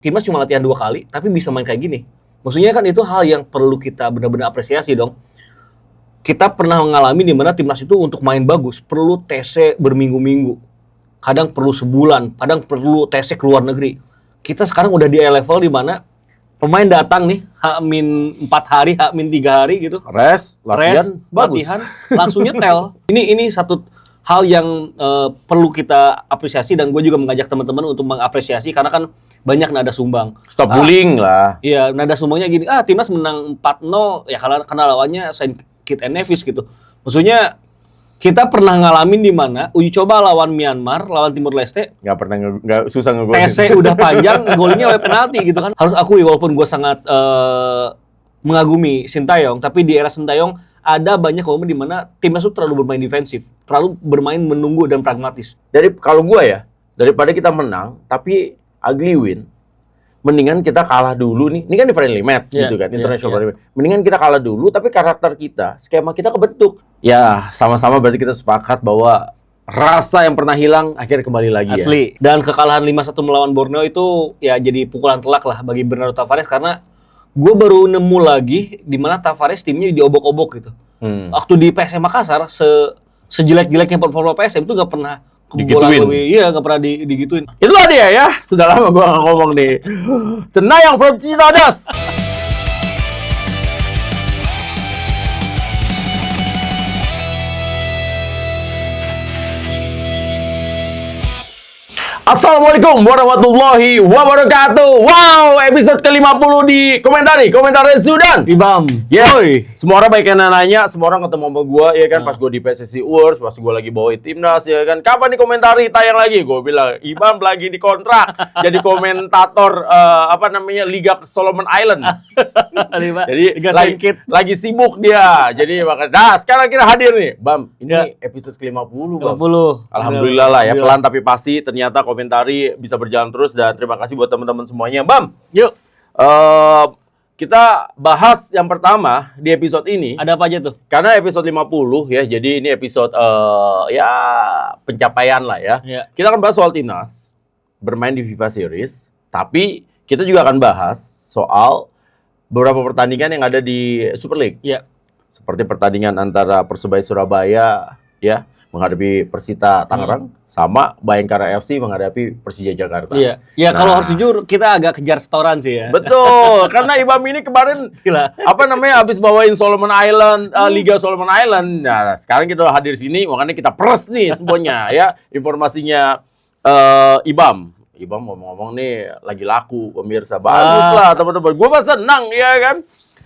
Timnas cuma latihan 2 kali, tapi bisa main kayak gini. Maksudnya kan itu hal yang perlu kita benar-benar apresiasi dong. Kita pernah mengalami di mana timnas itu untuk main bagus perlu TC berminggu-minggu. Kadang perlu sebulan, kadang perlu TC ke luar negeri. Kita sekarang udah di level di mana pemain datang nih H-4 hari, H-3 hari gitu. Latihan, langsung nyetel. Ini satu hal yang perlu kita apresiasi dan gue juga mengajak teman-teman untuk mengapresiasi karena kan banyak nada sumbang. Stop bullying lah. Iya, nada sumbangnya gini, timnas menang 4-0 ya karena lawannya Saint Kitts and Nevis gitu. Maksudnya kita pernah ngalamin di mana uji coba lawan Myanmar, lawan Timur Leste, nggak susah ngegolin. TC udah panjang, golnya oleh penalti gitu kan. Harus akui walaupun gue sangat mengagumi Sintayong, tapi di era Sintayong ada banyak momen di mana timnas itu terlalu bermain defensif, terlalu bermain menunggu dan pragmatis. Kalau gue ya, daripada kita menang tapi ugly win, mendingan kita kalah dulu nih. Ini kan di friendly match gitu kan, international friendly match. Mendingan kita kalah dulu, tapi karakter kita, skema kita kebentuk. Ya, sama-sama berarti kita sepakat bahwa rasa yang pernah hilang akhirnya kembali lagi. Asli. Ya. Dan kekalahan 5-1 melawan Borneo itu ya jadi pukulan telak lah bagi Bernardo Tavares karena gue baru nemu lagi di mana Tavares timnya diobok-obok gitu. Waktu di PSM Makassar, sejelek-jeleknya performa PSM itu nggak pernah digituin. Nggak pernah digituin. Itulah dia ya. Sudah lama gue nggak ngomong nih. Cenayang from Cicadas. Assalamualaikum warahmatullahi wabarakatuh. Wow, episode ke-50 di komentar Sudan. Ibam. Yes. Oi. Semua orang banyak yang nanya, semua orang ketemu sama gue, ya kan, pas gue di PSSI Awards, pas gue lagi bawain timnas, ya kan, kapan nih komentari tayang lagi? Gue bilang, Ibam lagi dikontrak jadi komentator Liga Solomon Island. Jadi lagi sibuk dia. Jadi makanya, sekarang kita hadir nih, Bam. Ini episode ke-50, Bam. 50. Alhamdulillah lah ya, pelan tapi pasti. Ternyata komentari bisa berjalan terus dan terima kasih buat teman-teman semuanya. Bam, yuk. Kita bahas yang pertama di episode ini. Ada apa aja tuh? Karena episode 50 ya, jadi ini episode pencapaian lah ya. Kita akan bahas soal timnas bermain di FIFA Series, tapi kita juga akan bahas soal beberapa pertandingan yang ada di Super League. Iya. Seperti pertandingan antara Persebaya Surabaya ya menghadapi Persita Tangerang sama Bayangkara FC menghadapi Persija Jakarta. Iya. Ya kalau harus jujur kita agak kejar setoran sih ya. Betul. Karena Ibam ini kemarin habis bawain Solomon Island, Liga Solomon Island. Nah, sekarang kita hadir sini makanya kita peres nih semuanya ya informasinya Ibam. Ibam ngomong-ngomong nih lagi laku pemirsa. Bagus lah teman-teman. Gua mah senang ya kan.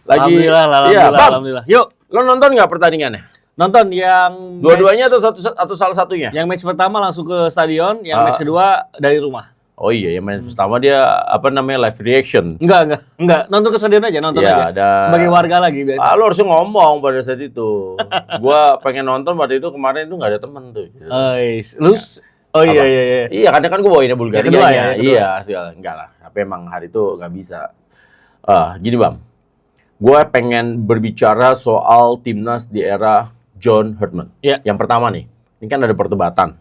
Alhamdulillah. Yuk, lo nonton nggak pertandingannya? Nonton yang dua-duanya atau salah satunya? Yang match pertama langsung ke stadion, yang match kedua dari rumah. Oh iya, yang match pertama dia live reaction. Enggak. Nonton ke stadion aja, nonton aja. Sebagai warga lagi biasa. Lo harusnya ngomong pada saat itu. Gua pengen nonton pada itu kemarin itu nggak ada temen tuh. Gitu. Iya. Iya, karena kan gua bawainnya Bulgaria. Iya, enggak lah. Tapi emang hari itu nggak bisa. Gini Bang, gua pengen berbicara soal timnas di era John Herdman. Yang pertama nih, ini kan ada perdebatan.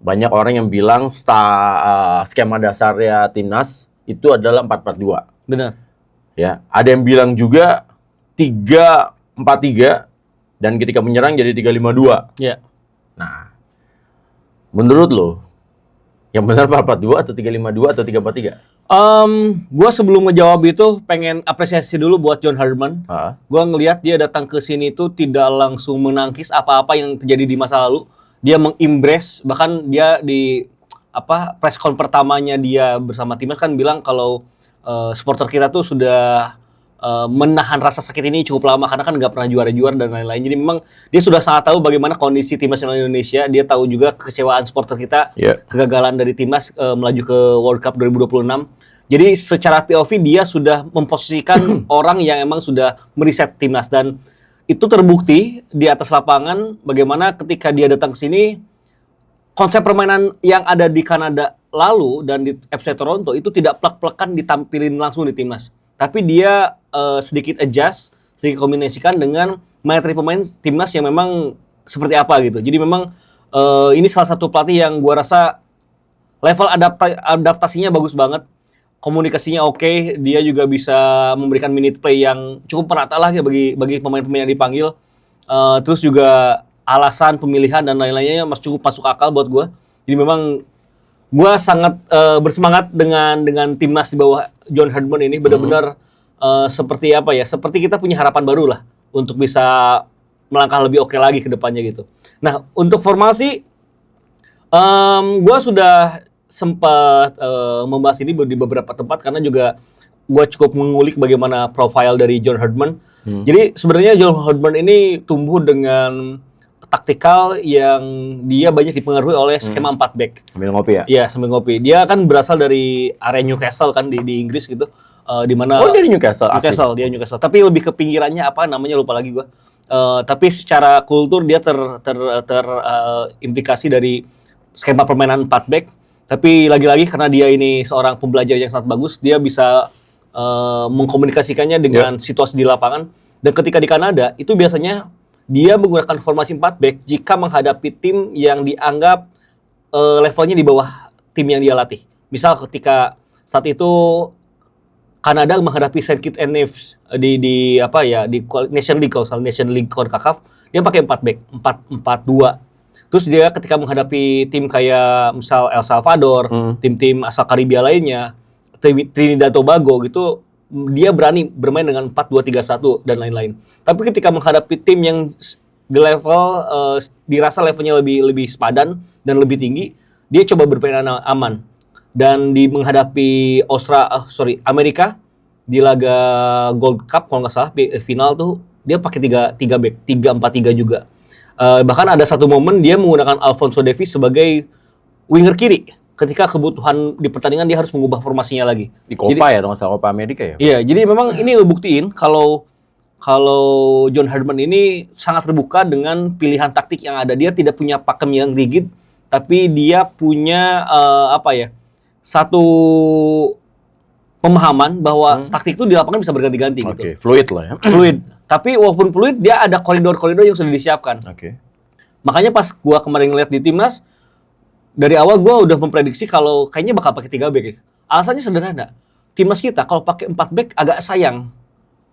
Banyak orang yang bilang skema dasarnya timnas itu adalah 4-4-2. Benar. Ya, ada yang bilang juga 3-4-3 dan ketika menyerang jadi 3-5-2. Iya. Nah, menurut lo yang benar 4-4-2 atau 3-5-2 atau 3-4-3? Gue sebelum ngejawab itu pengen apresiasi dulu buat John Herdman. Gue ngelihat dia datang ke sini itu tidak langsung menangkis apa-apa yang terjadi di masa lalu. Dia mengembrace, bahkan dia di press con pertamanya dia bersama timnas kan bilang kalau supporter kita tuh sudah menahan rasa sakit ini cukup lama karena kan nggak pernah juara-juara dan lain-lain. Jadi memang dia sudah sangat tahu bagaimana kondisi timnas nasional Indonesia. Dia tahu juga kekecewaan supporter kita, kegagalan dari timnas melaju ke World Cup 2026. Jadi secara POV dia sudah memposisikan orang yang emang sudah meriset timnas dan itu terbukti di atas lapangan bagaimana ketika dia datang ke sini konsep permainan yang ada di Kanada lalu dan di FC Toronto itu tidak plek-plekan ditampilin langsung di timnas. Tapi dia sedikit adjust, sedikit kombinasikan dengan materi pemain timnas yang memang seperti apa gitu. Jadi memang ini salah satu pelatih yang gua rasa level adaptasinya bagus banget. komunikasinya oke, dia juga bisa memberikan minute play yang cukup merata lah ya bagi pemain-pemain yang dipanggil. Terus juga alasan pemilihan dan lain-lainnya cukup masuk akal buat gue. Jadi memang gue sangat bersemangat dengan timnas di bawah John Herdman ini. Benar-benar seperti apa ya? Seperti kita punya harapan baru lah untuk bisa melangkah lebih oke lagi ke depannya gitu. Nah, untuk formasi, gue sudah sempat membahas ini di beberapa tempat karena juga gue cukup mengulik bagaimana profil dari John Herdman. Jadi sebenarnya John Herdman ini tumbuh dengan taktikal yang dia banyak dipengaruhi oleh skema 4 back. Sambil ngopi ya? Iya, sambil ngopi. Dia kan berasal dari area Newcastle kan di Inggris gitu. Di mana dari Newcastle. Dia Newcastle. Tapi lebih ke pinggirannya apa namanya lupa lagi gue. Tapi secara kultur dia implikasi dari skema permainan 4 back. Tapi lagi-lagi karena dia ini seorang pembelajar yang sangat bagus, dia bisa mengkomunikasikannya dengan situasi di lapangan. Dan ketika di Kanada, itu biasanya dia menggunakan formasi 4 back jika menghadapi tim yang dianggap levelnya di bawah tim yang dia latih. Misal ketika saat itu Kanada menghadapi Saint Kitts and Nevis di Nation League, kalau Nation League CONCACAF, dia pakai 4 back, 4-4-2. Terus dia ketika menghadapi tim kayak misal El Salvador, tim-tim asal Karibia lainnya, Trinidad Tobago gitu, dia berani bermain dengan 4-2-3-1 dan lain-lain. Tapi ketika menghadapi tim yang di level dirasa levelnya lebih sepadan dan lebih tinggi, dia coba bermain aman. Dan di menghadapi Amerika di laga Gold Cup kalau nggak salah final tuh dia pakai 3 back, 3-4-3 juga. Bahkan ada satu momen dia menggunakan Alphonso Davies sebagai winger kiri. Ketika kebutuhan di pertandingan dia harus mengubah formasinya lagi. Di Copa Copa Amerika ya? Iya, jadi memang ini ngebuktiin kalau John Herdman ini sangat terbuka dengan pilihan taktik yang ada. Dia tidak punya pakem yang rigid, tapi dia punya satu pemahaman bahwa taktik itu di lapangan bisa berganti-ganti gitu. Oke, fluid lah ya. Fluid. Tapi walaupun fluid, dia ada koridor-koridor yang sudah disiapkan. Oke. Makanya pas gua kemarin ngeliat di timnas, dari awal gua udah memprediksi kalau kayaknya bakal pakai 3 back. Alasannya sederhana. Timnas kita kalau pakai 4 back agak sayang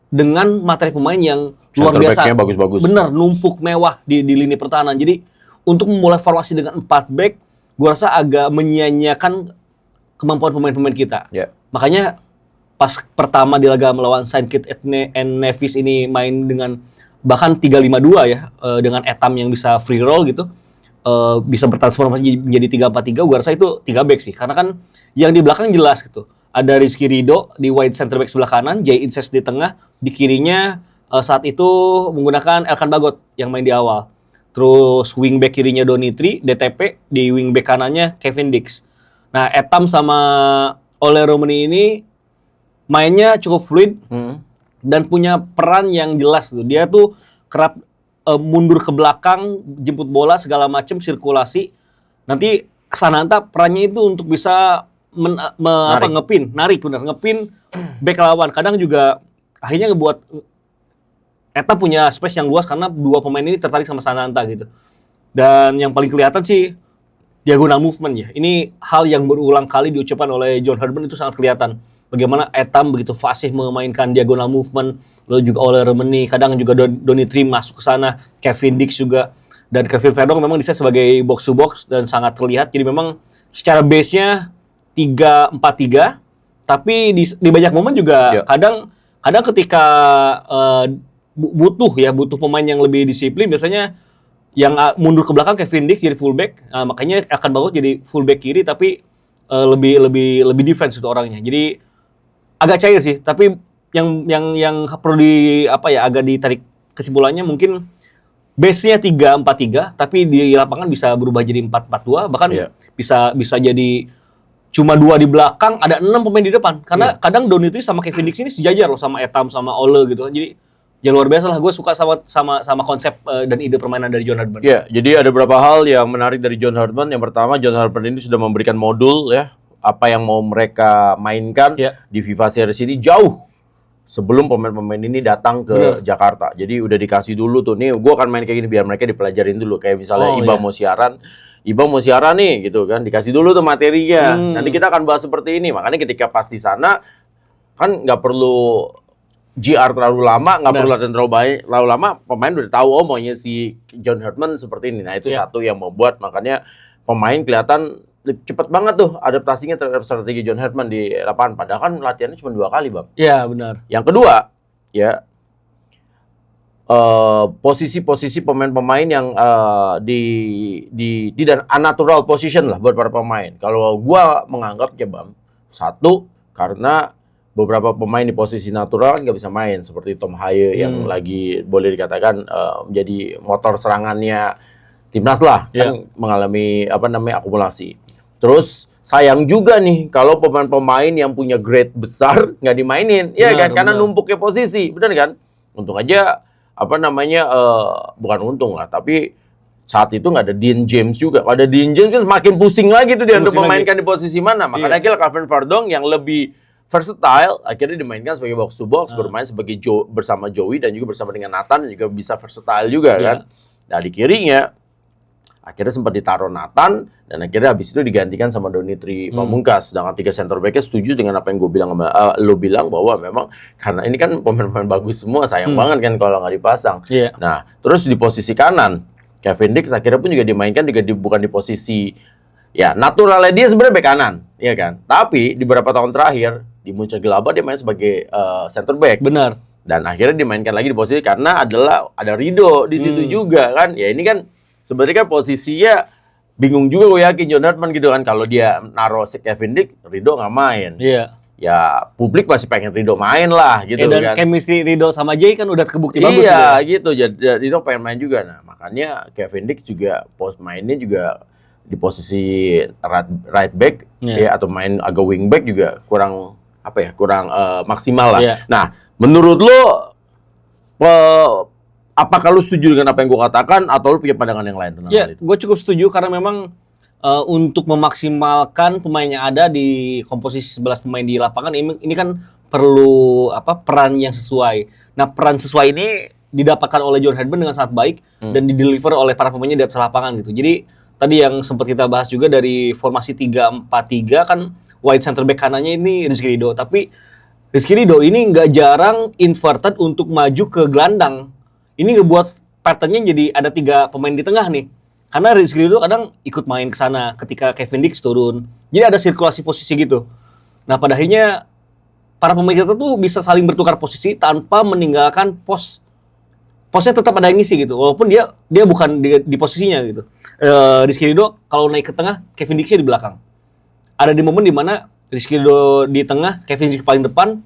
dengan materi pemain yang luar biasa. Bagus-bagus. Bener, numpuk mewah di lini pertahanan. Jadi untuk memulai formasi dengan 4 back, gua rasa agak menyia-nyiakan kemampuan pemain-pemain kita. Yeah. Makanya pas pertama di laga melawan Saint Kitts and Nevis ini main dengan bahkan 3-5-2 ya, dengan Etam yang bisa free roll gitu, bisa bertransformasi menjadi 3-4-3, gue rasa itu 3 back sih. Karena kan yang di belakang jelas gitu. Ada Rizky Ridho di wide center back sebelah kanan, Jay Inces di tengah, di kirinya saat itu menggunakan Elkan Bagot yang main di awal. Terus wing back kirinya Donitri, DTP, di wing back kanannya Kevin Dix. Nah, Etam sama Ole Romani ini mainnya cukup fluid dan punya peran yang jelas tuh. Dia tuh kerap mundur ke belakang, jemput bola segala macam, sirkulasi. Nanti Sananta perannya itu untuk bisa ngepin back lawan. Kadang juga akhirnya ngebuat Eta punya space yang luas karena dua pemain ini tertarik sama Sananta gitu. Dan yang paling kelihatan sih diagonal movement ya. Ini hal yang berulang kali diucapkan oleh John Herdman, itu sangat kelihatan. Bagaimana Etam begitu fasih memainkan diagonal movement, lalu juga oleh Remeni, kadang juga Donitri masuk ke sana, Kevin Dix juga, dan Kevin Verdong memang bisa sebagai box to box dan sangat terlihat. Jadi memang secara base-nya 3-4-3, tapi di banyak momen juga kadang ketika butuh pemain yang lebih disiplin, biasanya yang mundur ke belakang Kevin Dix jadi fullback, makanya akan bagus jadi fullback kiri, tapi lebih defense itu orangnya. Jadi agak cair sih, tapi yang perlu agak ditarik kesimpulannya mungkin base-nya 3-4-3, tapi di lapangan bisa berubah jadi 4-4-2, bahkan bisa jadi cuma 2 di belakang, ada 6 pemain di depan. Karena kadang Donitri sama Kevin Dix ini sejajar loh sama Etam sama Ole gitu. Jadi ya luar biasa lah, gue suka sama konsep dan ide permainan dari John Herdman. Ya, jadi ada beberapa hal yang menarik dari John Herdman. Yang pertama, John Herdman ini sudah memberikan modul ya, apa yang mau mereka mainkan di FIFA Series ini jauh sebelum pemain-pemain ini datang ke Jakarta. Jadi udah dikasih dulu tuh, nih gue akan main kayak gini biar mereka dipelajarin dulu. Kayak misalnya Iba mau siaran, Ibang mau siaran nih gitu kan, dikasih dulu tuh materinya. Nanti kita akan bahas seperti ini. Makanya ketika pas di sana kan nggak perlu GR terlalu lama, nggak perlu latihan terlalu lama, pemain udah tahu maunya si John Herdman seperti ini. Nah itu satu yang membuat makanya pemain kelihatan cepet banget tuh adaptasinya terhadap strategi John Herdman di lapangan. Padahal kan latihannya cuma 2 kali, Bang. Iya, benar. Yang kedua, ya posisi-posisi pemain-pemain yang di dan unnatural position lah buat para pemain. Kalau gua menganggapnya, Bang, satu karena beberapa pemain di posisi natural nggak bisa main seperti Tom Haye yang lagi boleh dikatakan menjadi motor serangannya timnas lah kan mengalami akumulasi. Terus sayang juga nih kalau pemain-pemain yang punya grade besar nggak dimainin, ya kan? Karena numpuknya posisi, benar kan? Untung aja bukan untung lah, tapi saat itu nggak ada Dean James juga. Kalau ada Dean James kan makin pusing lagi tuh dia untuk memainkan di posisi mana. Makanya akhirnya Calvin Verdong yang lebih versatile akhirnya dimainkan sebagai box to box, bermain sebagai bersama Joey dan juga bersama dengan Nathan dan juga bisa versatile juga kan. Nah di kirinya akhirnya sempat ditaruh Nathan dan akhirnya habis itu digantikan sama Donitri Pamungkas. Sedangkan 3 center back-nya setuju dengan apa yang gue bilang lo bilang bahwa memang karena ini kan pemain-pemain bagus semua, sayang banget kan kalau nggak dipasang. Nah terus di posisi kanan Kevin Dix akhirnya pun juga dimainkan juga bukan di posisi ya naturalnya dia sebenarnya bek kanan, ya kan. Tapi di beberapa tahun terakhir di Mönchengladbach dia main sebagai center back. Benar. Dan akhirnya dimainkan lagi di posisi karena ada Rido di situ juga kan. Ya ini kan sebenarnya kan posisinya bingung juga gue yakin John Herdman gitu kan. Kalau dia naruh si Kevin Dix, Rido nggak main. Iya. Ya publik masih pengen Rido main lah gitu dan kan. chemistry Rido sama Jay kan udah kebukti bagus. Iya gitu. Jadi Rido pengen main juga. Nah makanya Kevin Dix juga mainnya juga di posisi right back ya atau main agak wing back juga kurang maksimal lah. Nah, menurut lo apakah lu setuju dengan apa yang gue katakan atau lu punya pandangan yang lain tentang hal itu? Gue cukup setuju karena memang untuk memaksimalkan pemain yang ada di komposisi 11 pemain di lapangan ini kan perlu peran yang sesuai. Nah, peran sesuai ini didapatkan oleh John Herdman dengan sangat baik dan dideliver oleh para pemainnya di atas lapangan gitu. Jadi tadi yang sempat kita bahas juga dari formasi 3-4-3 kan wide center back kanannya ini Rizky Ridho. Tapi Rizky Ridho ini nggak jarang inverted untuk maju ke gelandang. Ini ngebuat patternnya jadi ada 3 pemain di tengah nih. Karena Rizky Ridho kadang ikut main ke sana ketika Kevin Dix turun. Jadi ada sirkulasi posisi gitu. Nah pada akhirnya para pemain kita tuh bisa saling bertukar posisi tanpa meninggalkan posnya tetap ada yang ngisi gitu. Walaupun dia bukan di posisinya gitu. Rizky Ridho kalau naik ke tengah, Kevin Dix-nya di belakang. Ada di momen di mana Rizky Ridho di tengah, Kevin Dix paling depan,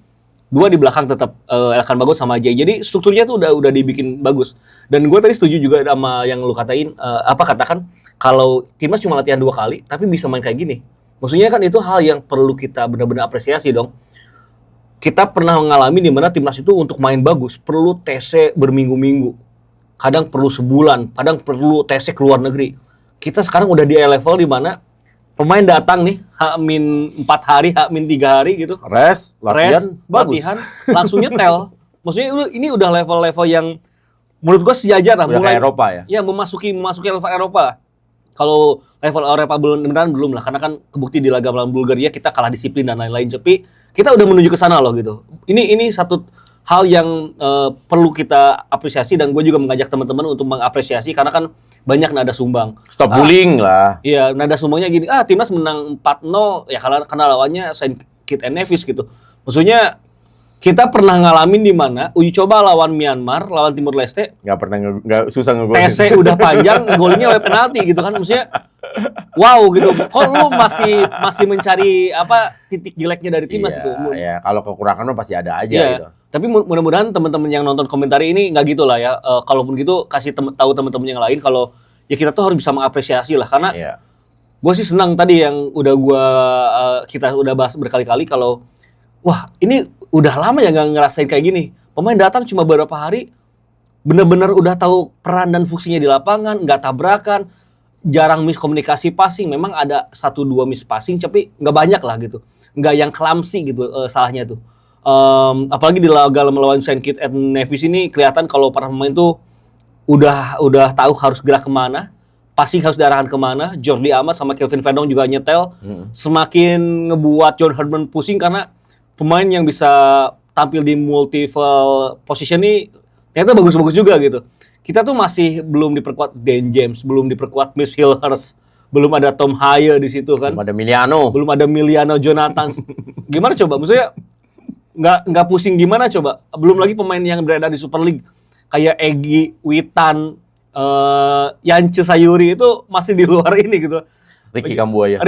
2 di belakang tetap Elkan Bagot sama Jay. Jadi strukturnya tuh udah dibikin bagus. Dan gue tadi setuju juga sama yang lu katakan kalau timnas cuma latihan 2 kali tapi bisa main kayak gini. Maksudnya kan itu hal yang perlu kita benar-benar apresiasi dong. Kita pernah mengalami di mana timnas itu untuk main bagus perlu TC berminggu-minggu. Kadang perlu sebulan, kadang perlu TC ke luar negeri. Kita sekarang udah di level di mana pemain datang nih, H-4 hari, H-3 hari gitu. Latihan, langsung nyetel. Maksudnya ini udah level-level yang menurut gua sejajar lah. Udah mulai Eropa ya? Ya, memasuki level Eropa. Kalau level Eropa belum lah, karena kan kebukti di laga melawan Bulgaria kita kalah disiplin dan lain-lain. Tapi kita udah menuju ke sana loh gitu. Ini satu hal yang perlu kita apresiasi dan gue juga mengajak teman-teman untuk mengapresiasi karena kan banyak nada sumbang. Stop bullying lah. Iya, nada sumbangnya gini, timnas menang 4-0 ya karena lawannya Saint Kitts and Nevis gitu. Maksudnya kita pernah ngalamin di mana uji coba lawan Myanmar, lawan Timur Leste, nggak susah ngegolin. TC udah panjang, golnya oleh penalti gitu kan. Maksudnya wow gitu. Kok lu masih mencari titik jeleknya dari timnas gitu. Iya, kalau kekurangan mah pasti ada aja gitu. Tapi mudah-mudahan teman-teman yang nonton komentar ini nggak gitu lah ya. Kalaupun gitu kasih tahu teman-teman yang lain kalau ya kita tuh harus bisa mengapresiasi lah karena gue sih senang tadi yang kita udah bahas berkali-kali kalau wah ini udah lama ya nggak ngerasain kayak gini. Pemain datang cuma beberapa hari bener-bener udah tahu peran dan fungsinya di lapangan, nggak tabrakan, jarang miskomunikasi passing. Memang ada 1-2 miss passing tapi nggak banyak lah gitu. Nggak yang clumsy gitu salahnya tuh. Apalagi di laga melawan Saint Kitts and Nevis ini kelihatan kalau para pemain tuh udah tahu harus gerak kemana, passing harus diarahkan kemana. Jordi Amat sama Kelvin Verdong juga nyetel. Semakin ngebuat John Herdman pusing karena pemain yang bisa tampil di multiple position ini ternyata bagus-bagus juga gitu. Kita tuh masih belum diperkuat Dan James, belum diperkuat Miss Hillhurst, belum ada Tom Haye di situ kan. Belum ada Miliano Jonathan. Gimana coba? Maksudnya nggak pusing gimana coba? Belum lagi pemain yang berada di Super League kayak Egy, Witan, Yance Sayuri itu masih di luar ini gitu. Ricky Kambuaya.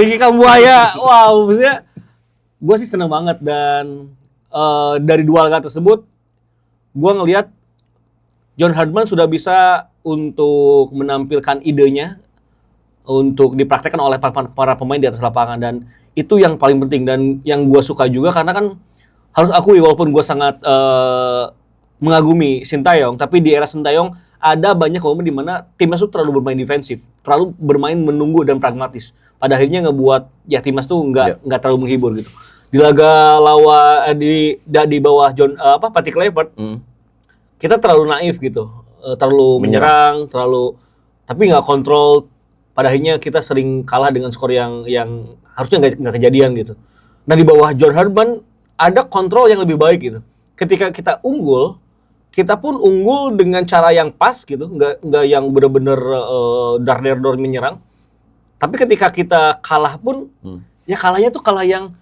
Wow, maksudnya gue sih seneng banget dan dari dua laga tersebut gue ngelihat John Herdman sudah bisa untuk menampilkan idenya untuk dipraktekkan oleh para pemain di atas lapangan dan itu yang paling penting dan yang gue suka juga karena kan harus akui walaupun gue sangat mengagumi Sintayong tapi di era Sintayong ada banyak momen di mana timnas itu terlalu bermain defensif, terlalu bermain menunggu dan pragmatis. Pada akhirnya ngebuat ya timnas tuh nggak terlalu menghibur gitu. Di laga di bawah Patrick Kluivert, kita terlalu naif gitu, terlalu menyerang, tapi nggak kontrol. Pada akhirnya kita sering kalah dengan skor yang harusnya nggak kejadian gitu. Nah di bawah John Herdman ada kontrol yang lebih baik gitu. Ketika kita unggul, kita pun unggul dengan cara yang pas gitu, nggak yang benar-benar dar-der-dor menyerang. Tapi ketika kita kalah pun, ya kalahnya tuh kalah yang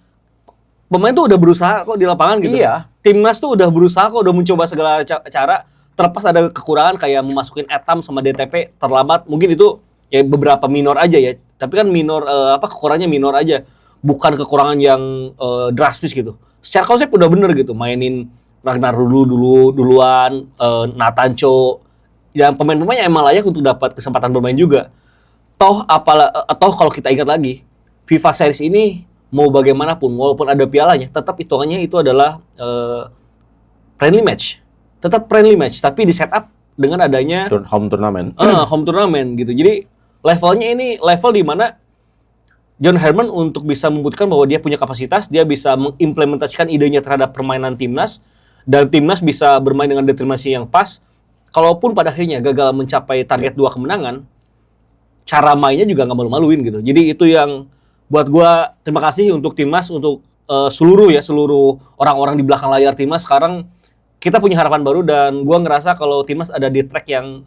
pemain tuh udah berusaha kok di lapangan gitu. Iya. Timnas tuh udah berusaha kok, udah mencoba segala cara. Terlepas ada kekurangan kayak memasukin Etam sama DTP terlambat, mungkin itu ya beberapa minor aja ya. Tapi kan minor kekurangannya minor aja, bukan kekurangan yang drastis gitu. Secara konsep udah bener gitu, mainin Ragnar duluan, Natancho, yang pemain-pemain yang emang layak untuk dapat kesempatan bermain juga. Toh kalau kita ingat lagi, FIFA Series ini mau bagaimanapun, walaupun ada pialanya, tetap hitungannya itu adalah friendly match. Tetap friendly match, tapi di setup dengan adanya home turnamen. Home turnamen gitu. Jadi levelnya ini level di mana John Herdman untuk bisa membuktikan bahwa dia punya kapasitas, dia bisa mengimplementasikan idenya terhadap permainan timnas, dan timnas bisa bermain dengan determinasi yang pas. Kalaupun pada akhirnya gagal mencapai target 2 kemenangan, cara mainnya juga nggak malu-maluin gitu. Jadi itu yang buat gua terima kasih untuk timnas, untuk seluruh orang-orang di belakang layar timnas. Sekarang kita punya harapan baru dan gua ngerasa kalau timnas ada di track yang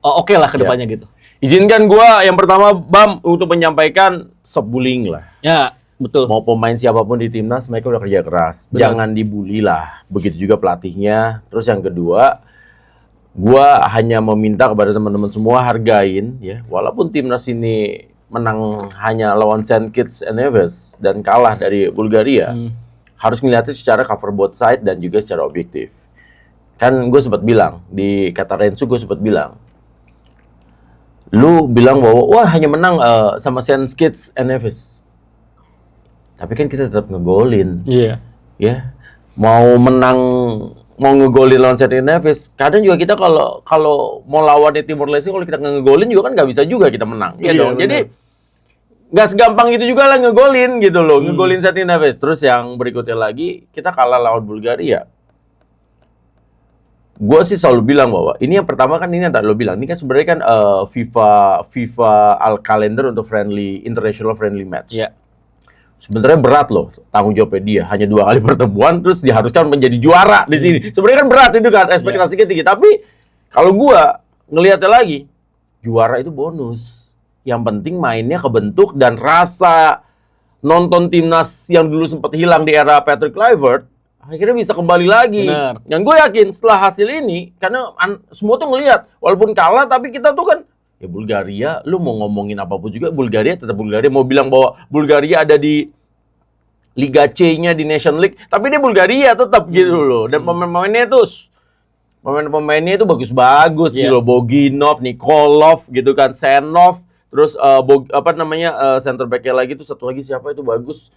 oke lah ke depannya gitu. Izinkan gua yang pertama Bam untuk menyampaikan stop bullying lah. Ya, betul. Mau pemain siapapun di timnas mereka udah kerja keras. Betul. Jangan dibully lah. Begitu juga pelatihnya. Terus yang kedua, gua hanya meminta kepada teman-teman semua hargain ya. Walaupun timnas ini menang hanya lawan St. Kitts and Nevis dan kalah dari Bulgaria, harus melihatnya secara cover both side dan juga secara objektif. Kan gue sempat bilang di kata Rensu, gue sempat bilang, lu bilang bahwa wah hanya menang sama St. Kitts and Nevis, tapi kan kita tetap ngegolin. Iya. Ya, mau menang, mau ngegolin lawan St. Kitts and Nevis, kadang juga kita kalau mau lawan di Timor Leste, kalau kita ngegolin juga kan nggak bisa juga kita menang. Iya dong. Jadi nggak segampang itu juga lah ngegolin gitu loh, ngegolin St. Kitts and Nevis. Terus yang berikutnya lagi, kita kalah lawan Bulgaria. Gue sih selalu bilang bahwa ini yang pertama kan ini yang tadi lo bilang, ini kan sebenarnya kan FIFA al kalender untuk international friendly match. Iya. Sebenarnya berat loh tanggung jawabnya dia, hanya 2 kali pertemuan terus diharuskan menjadi juara di sini. Sebenarnya kan berat itu kan, ekspektasinya tinggi. Tapi kalau gue ngelihatnya lagi, juara itu bonus. Yang penting mainnya kebentuk dan rasa nonton timnas yang dulu sempat hilang di era Patrick Kluivert akhirnya bisa kembali lagi. Benar. Yang gue yakin setelah hasil ini, karena semua tuh ngelihat, walaupun kalah tapi kita tuh kan, ya Bulgaria, lu mau ngomongin apapun juga, Bulgaria tetap Bulgaria. Mau bilang bahwa Bulgaria ada di Liga C-nya di Nation League, tapi dia Bulgaria tetap gitu loh. Dan pemain-pemainnya itu bagus-bagus gitu loh. Boginov, Nikolov gitu kan, Senov, terus center back-nya lagi tuh satu lagi siapa itu bagus.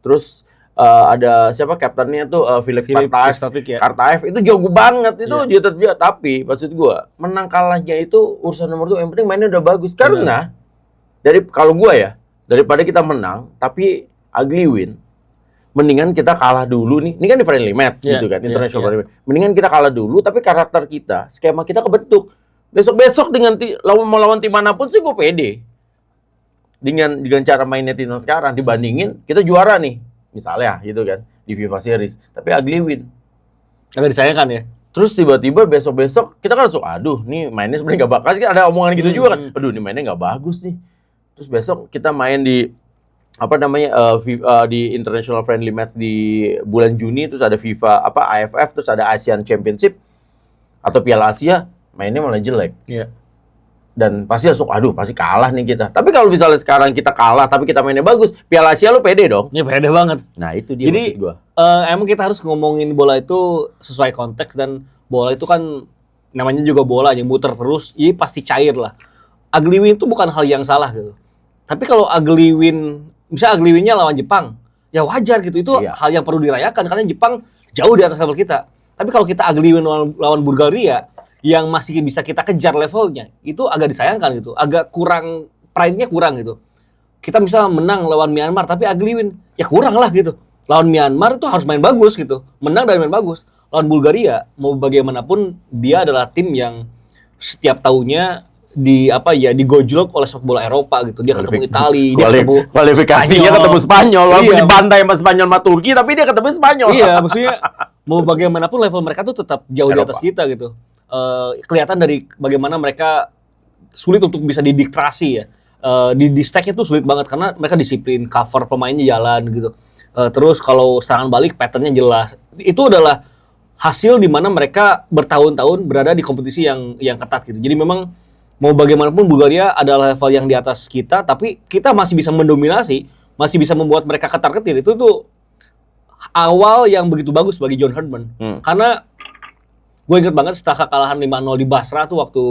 Terus ada siapa kaptennya tuh Filip Kartaev, ya. Kartaev itu jago banget itu dia tapi maksud gua menang kalahnya itu urusan nomor 2, yang penting mainnya udah bagus karena kalau gua ya daripada kita menang tapi ugly win, mendingan kita kalah dulu nih. Ini kan di friendly match gitu kan, international friendly match. Mendingan kita kalah dulu tapi karakter kita, skema kita kebentuk. Besok-besok dengan mau lawan tim manapun sih gue pede. Dengan cara mainnya timnas sekarang dibandingin kita juara nih, misalnya gitu kan di FIFA Series, tapi ugly win. Agak disayangkan ya. Terus tiba-tiba besok-besok kita kan langsung, aduh nih mainnya sebenarnya nggak bagus kan, ada omongan gitu juga kan, aduh nih mainnya nggak bagus nih. Terus besok kita main di di international friendly match di bulan Juni, terus ada FIFA AFF, terus ada Asian Championship atau Piala Asia, mainnya malah jelek. Iya. Dan pasti langsung, aduh pasti kalah nih kita. Tapi kalau misalnya sekarang kita kalah tapi kita mainnya bagus, Piala Asia lu pede dong. Ini pede banget. Nah itu dia Jadi, maksud gua. emang kita harus ngomongin bola itu sesuai konteks, dan bola itu kan namanya juga bola yang muter terus, jadi pasti cair lah. Ugly win itu bukan hal yang salah gitu. Tapi kalau ugly win, misalnya ugly win-nya lawan Jepang, ya wajar gitu. Itu hal yang perlu dirayakan karena Jepang jauh di atas level kita. Tapi kalau kita ugly win lawan Bulgaria yang masih bisa kita kejar levelnya, itu agak disayangkan gitu. Agak kurang, pride-nya kurang gitu. Kita misalnya menang lawan Myanmar tapi ugly win, ya kurang lah gitu. Lawan Myanmar itu harus main bagus gitu. Menang dan main bagus. Lawan Bulgaria, mau bagaimanapun dia adalah tim yang setiap tahunnya digojlok oleh sepak bola Eropa gitu. Dia ketemu Italia, dia ketemu kualifikasinya ketemu Spanyol, walaupun dibantai sama Spanyol sama Turki, tapi dia ketemu Spanyol. Iya, maksudnya mau bagaimanapun level mereka tuh tetap jauh di atas kita gitu. Kelihatan dari bagaimana mereka sulit untuk bisa didiktasi ya. Di stack itu sulit banget karena mereka disiplin, cover pemainnya jalan gitu. Terus kalau serangan balik patternnya jelas. Itu adalah hasil di mana mereka bertahun-tahun berada di kompetisi yang ketat gitu. Jadi memang mau bagaimanapun Bulgaria adalah level yang di atas kita, tapi kita masih bisa mendominasi, masih bisa membuat mereka ketar-ketir. Itu tuh awal yang begitu bagus bagi John Herdman. Karena gue inget banget setelah kekalahan 5-0 di Basra tuh waktu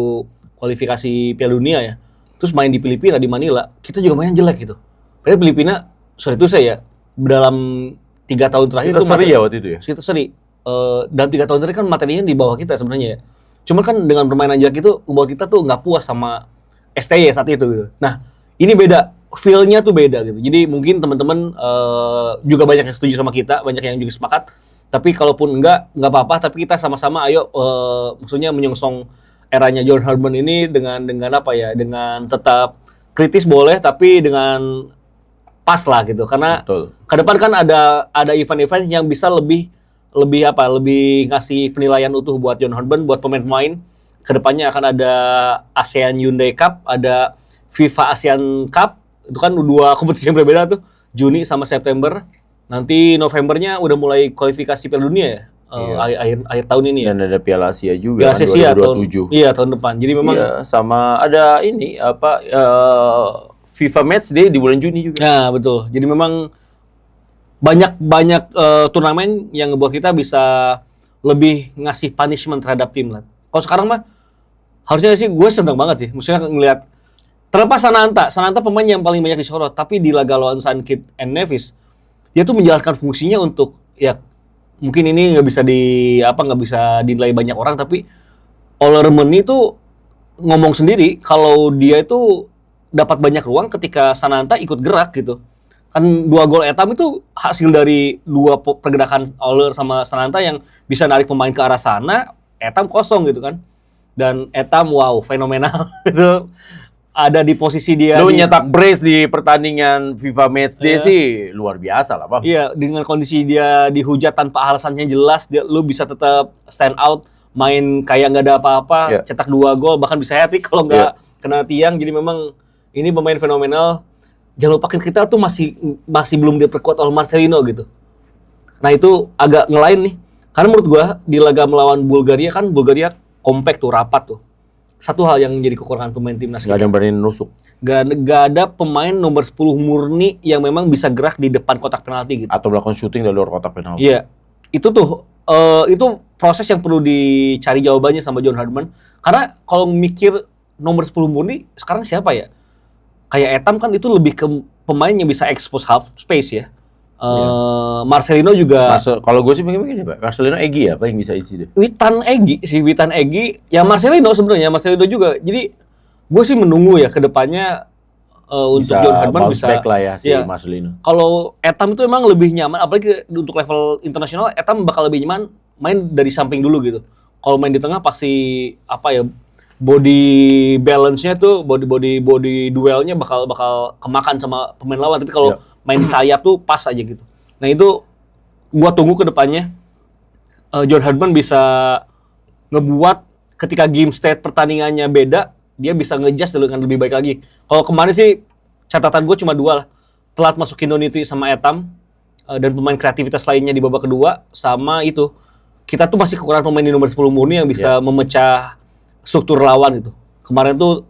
kualifikasi Piala Dunia ya. Terus main di Filipina, di Manila, kita juga main jelek gitu. Padahal Filipina, sorry itu saya dalam 3 tahun terakhir kita itu seri ya waktu itu ya? Kita seri. Dalam 3 tahun terakhir kan materinya di bawah kita sebenarnya ya. Cuma kan dengan permainan jelek itu, membuat kita tuh nggak puas sama STY saat itu gitu. Nah, ini beda. Feel-nya tuh beda gitu. Jadi mungkin teman-teman juga banyak yang setuju sama kita, banyak yang juga sepakat. Tapi kalaupun enggak apa-apa, tapi kita sama-sama ayo maksudnya menyongsong eranya John Herdman ini dengan dengan tetap kritis boleh, tapi dengan pas lah gitu. Karena ke depan kan ada event-event yang bisa lebih ngasih penilaian utuh buat John Herdman, buat pemain-pemain. Kedepannya akan ada ASEAN Hyundai Cup, ada FIFA ASEAN Cup, itu kan 2 kompetisi yang berbeda tuh, Juni sama September. Nanti Novembernya udah mulai kualifikasi Piala Dunia ya, akhir tahun ini ya. Dan ada Piala Asia juga Piala Asia 2027. Tahun depan. Jadi memang sama ada ini FIFA Match Day di bulan Juni juga. Ya, betul. Jadi memang banyak turnamen yang ngebuat kita bisa lebih ngasih punishment terhadap tim lah. Kalau sekarang mah harusnya sih gue seneng banget sih. Maksudnya ngelihat terlepas Sananta pemain yang paling banyak disorot, tapi di laga lawan Sankit and Nevis dia tuh menjalankan fungsinya untuk ya mungkin ini nggak bisa dinilai banyak orang, tapi Olerman itu ngomong sendiri kalau dia itu dapat banyak ruang ketika Sananta ikut gerak gitu. Kan 2 gol Etam itu hasil dari 2 pergerakan Oler sama Sananta yang bisa narik pemain ke arah sana, Etam kosong gitu kan. Dan Etam wow, fenomenal itu ada di posisi dia. Lu nyetak brace di pertandingan FIFA Match Day sih luar biasa lah, Bang. Iya, dengan kondisi dia dihujat tanpa alasannya jelas, lu bisa tetap stand out, main kayak nggak ada apa-apa, cetak 2 gol, bahkan bisa hat-trick kalau nggak kena tiang. Jadi memang ini pemain fenomenal. Jangan lupakan kita tuh masih belum diperkuat oleh Marcelino gitu. Nah itu agak ngelain nih. Karena menurut gua di laga melawan Bulgaria kan Bulgaria compact tuh, rapat tuh. Satu hal yang menjadi kekurangan pemain timnas kita. Gak ada yang berani nusuk. Gak ada pemain nomor 10 murni yang memang bisa gerak di depan kotak penalti gitu. Atau melakukan syuting dari luar kotak penalti. Iya. Itu tuh, itu proses yang perlu dicari jawabannya sama John Herdman. Karena kalau mikir nomor 10 murni, sekarang siapa ya? Kayak Etam kan itu lebih ke pemain yang bisa expose half space ya. Marcelino juga. Kalau gue sih begini Pak. Marcelino Egy apa yang bisa isi deh. Witan Egy, ya Marcelino sebenarnya, Marcelino juga. Jadi gue sih menunggu ya ke depannya untuk John Herdman bisa back lah ya si Marcelino. Kalau Etam itu emang lebih nyaman, apalagi untuk level internasional, Etam bakal lebih nyaman main dari samping dulu gitu. Kalau main di tengah pasti body balance-nya tuh body duelnya bakal kemakan sama pemain lawan. Tapi kalau main di sayap tuh pas aja gitu. Nah itu gua tunggu ke depannya John Herdman bisa ngebuat ketika game state pertandingannya beda, dia bisa nge-adjust dengan lebih baik lagi. Kalau kemarin sih catatan gue cuma 2 lah. Telat masukin Donity sama Etam dan pemain kreativitas lainnya di babak kedua, sama itu kita tuh masih kekurangan pemain di nomor 10 murni yang bisa memecah struktur lawan gitu. Kemarin tuh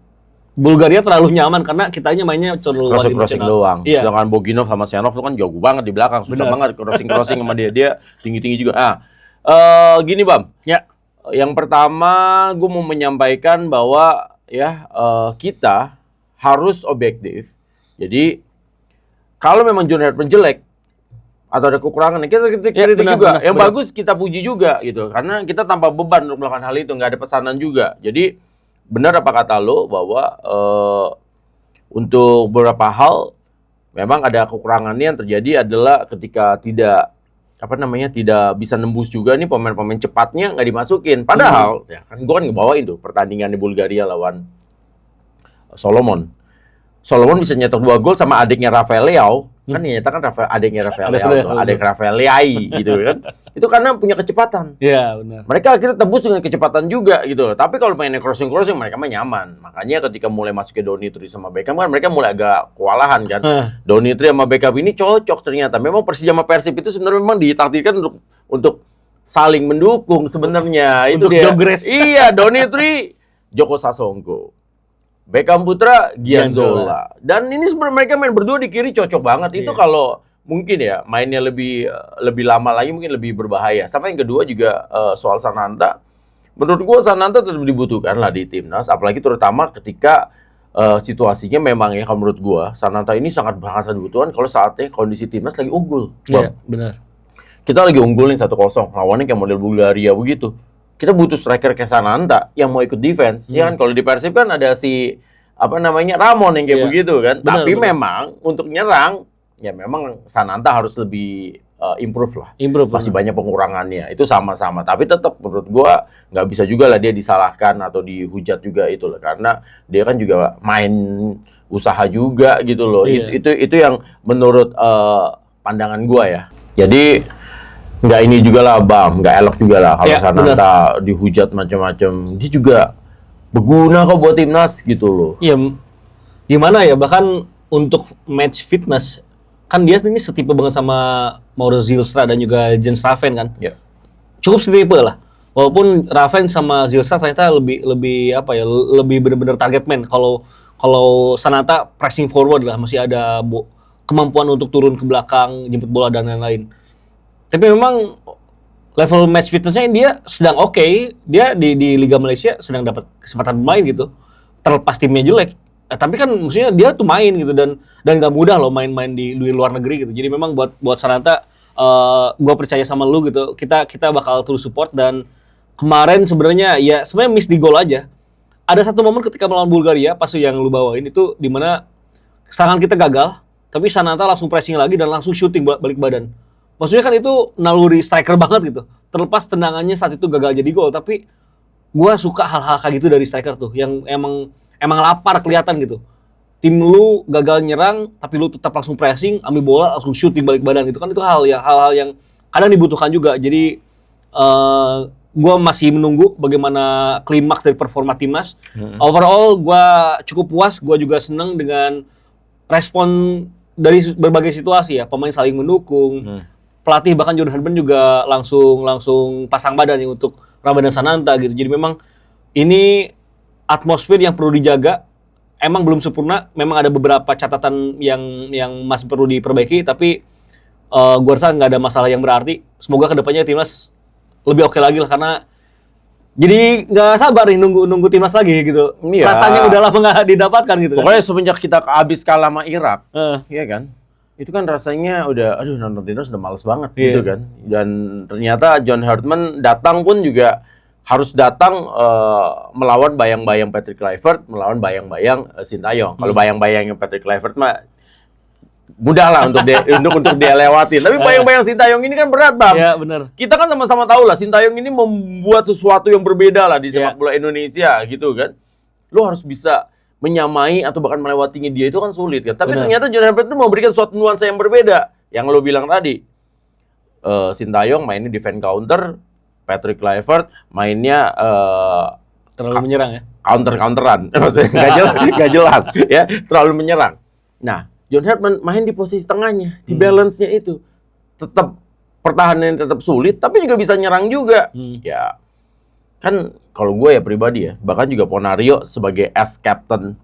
Bulgaria terlalu nyaman karena kitanya mainnya terlalu crossing doang. Iya. Sedangkan Boginov sama Sianov tuh kan jago banget di belakang, susah banget crossing sama dia. Dia tinggi-tinggi juga. Gini Bam. Ya. Yang pertama gue mau menyampaikan bahwa kita harus objektif. Jadi kalau memang John Herdman jelek atau ada kekurangan, kita kritik juga. Yang bagus kita puji juga gitu. Karena kita tanpa beban untuk melakukan hal itu, nggak ada pesanan juga. Jadi benar apa kata lo bahwa untuk beberapa hal memang ada kekurangannya yang terjadi adalah ketika tidak bisa nembus juga nih pemain-pemain cepatnya nggak dimasukin. Padahal ya kan gue kan ngebawain tuh pertandingan di Bulgaria lawan Solomon. Solomon bisa nyetak 2 gol sama adiknya Rafael Leao. Kan nyatakan adiknya Rafael Leao, adik Rafael Leai gitu kan. Itu karena punya kecepatan. Iya, benar. Mereka akhirnya tembus dengan kecepatan juga gitu. Tapi kalau mainnya crossing mereka mah nyaman. Makanya ketika mulai masuk ke Donitri sama Beckham kan mereka mulai agak kewalahan kan. Donitri sama Beckham ini cocok ternyata. Memang Persija sama Persib itu sebenarnya memang ditakdirkan untuk saling mendukung sebenarnya. Itu dia. Jogres. Iya, Donitri Joko Sasongko. Beckham Putra, Gianzola. Dan ini sebenarnya mereka main berdua di kiri cocok banget. Itu kalau mungkin ya mainnya lebih lama lagi mungkin lebih berbahaya. Sama yang kedua juga soal Sananta. Menurut gua Sananta tetap dibutuhkan lah di timnas, apalagi terutama ketika situasinya memang ya kalau menurut gua Sananta ini sangat dibutuhkan kalau saatnya kondisi timnas lagi unggul. Iya, benar. Kita lagi unggul nih 1-0, lawannya kayak model Bulgaria begitu. Kita butuh striker kayak Sananta yang mau ikut defense. Ya kan kalau di Persib kan ada si Ramon yang kayak begitu kan. Tapi memang untuk nyerang ya memang Sananta harus lebih improve lah. Masih banyak pengurangannya. Itu sama-sama. Tapi tetap menurut gua nggak bisa juga lah dia disalahkan atau dihujat juga itu lah. Karena dia kan juga main usaha juga gitu loh. Itu yang menurut pandangan gua ya. Jadi nggak ini juga lah Bam, nggak elok juga lah kalau Sananta dihujat macam-macam. Dia juga berguna kok buat timnas gitu loh. Iya, gimana ya, bahkan untuk match fitness kan dia ini setipe banget sama Mauro Zylstra dan juga Jens Raven kan. Iya. Cukup setipe lah. Walaupun Raven sama Zylstra ternyata lebih benar-benar target man. Kalau Sananta pressing forward lah, masih ada kemampuan untuk turun ke belakang, jemput bola dan lain-lain. Tapi memang level match fitness-nya dia sedang oke. Dia di Liga Malaysia sedang dapat kesempatan bermain gitu. Terlepas timnya jelek. Tapi kan maksudnya dia tuh main gitu dan nggak mudah loh main-main di luar negeri gitu. Jadi memang buat Sananta gue percaya sama lu gitu. Kita bakal terus support dan kemarin sebenarnya miss di gol aja. Ada satu momen ketika melawan Bulgaria pas yang lu bawain itu di mana serangan kita gagal, tapi Sananta langsung pressing lagi dan langsung shooting balik badan. Maksudnya kan itu naluri striker banget gitu. Terlepas tendangannya saat itu gagal jadi gol, tapi gue suka hal-hal kayak gitu dari striker tuh, yang emang lapar kelihatan gitu. Tim lu gagal nyerang, tapi lu tetap langsung pressing, ambil bola, langsung shooting balik badan gitu kan, itu hal-hal yang kadang dibutuhkan juga. Jadi gue masih menunggu bagaimana klimaks dari performa timnas. Overall gue cukup puas, gue juga seneng dengan respon dari berbagai situasi ya, pemain saling mendukung. Pelatih bahkan John Herdman juga langsung pasang badan nih untuk Ramadan Sananta gitu. Jadi memang ini atmosfer yang perlu dijaga. Emang belum sempurna, memang ada beberapa catatan yang masih perlu diperbaiki, tapi gue rasa nggak ada masalah yang berarti. Semoga kedepannya timnas lebih oke lagi lah, karena jadi nggak sabar nih nunggu timnas lagi gitu. Iya. Rasanya udah lama nggak didapatkan gitu. Pokoknya semenjak kita habis kalah sama Irak, iya kan? Itu kan rasanya udah, nonton timnas udah males banget gitu kan. Dan ternyata John Herdman datang pun juga harus datang melawan bayang-bayang Patrick Kluivert, melawan bayang-bayang Sintayong. Kalau bayang-bayangnya Patrick Kluivert mah mudah lah untuk dia lewatin. Tapi bayang-bayang Sintayong ini kan berat, Bang. Iya, benar. Kita kan sama-sama tahu lah Sintayong ini membuat sesuatu yang berbeda lah di sepak bola Indonesia gitu kan. Lo harus bisa menyamai atau bahkan melewatinya dia itu kan sulit kan. Tapi ternyata John Herbert itu memberikan suatu nuansa yang berbeda. Yang lo bilang tadi. Sintayong mainnya defense counter, Patrick Kluivert mainnya terlalu menyerang ya. Counter-counteran. Maksudnya nggak jelas ya, terlalu menyerang. Nah, John Herbert main di posisi tengahnya, di balance-nya itu. Tetap pertahanan tetap sulit, tapi juga bisa nyerang juga. Ya, kan kalau gue ya pribadi ya, bahkan juga Ponario sebagai captain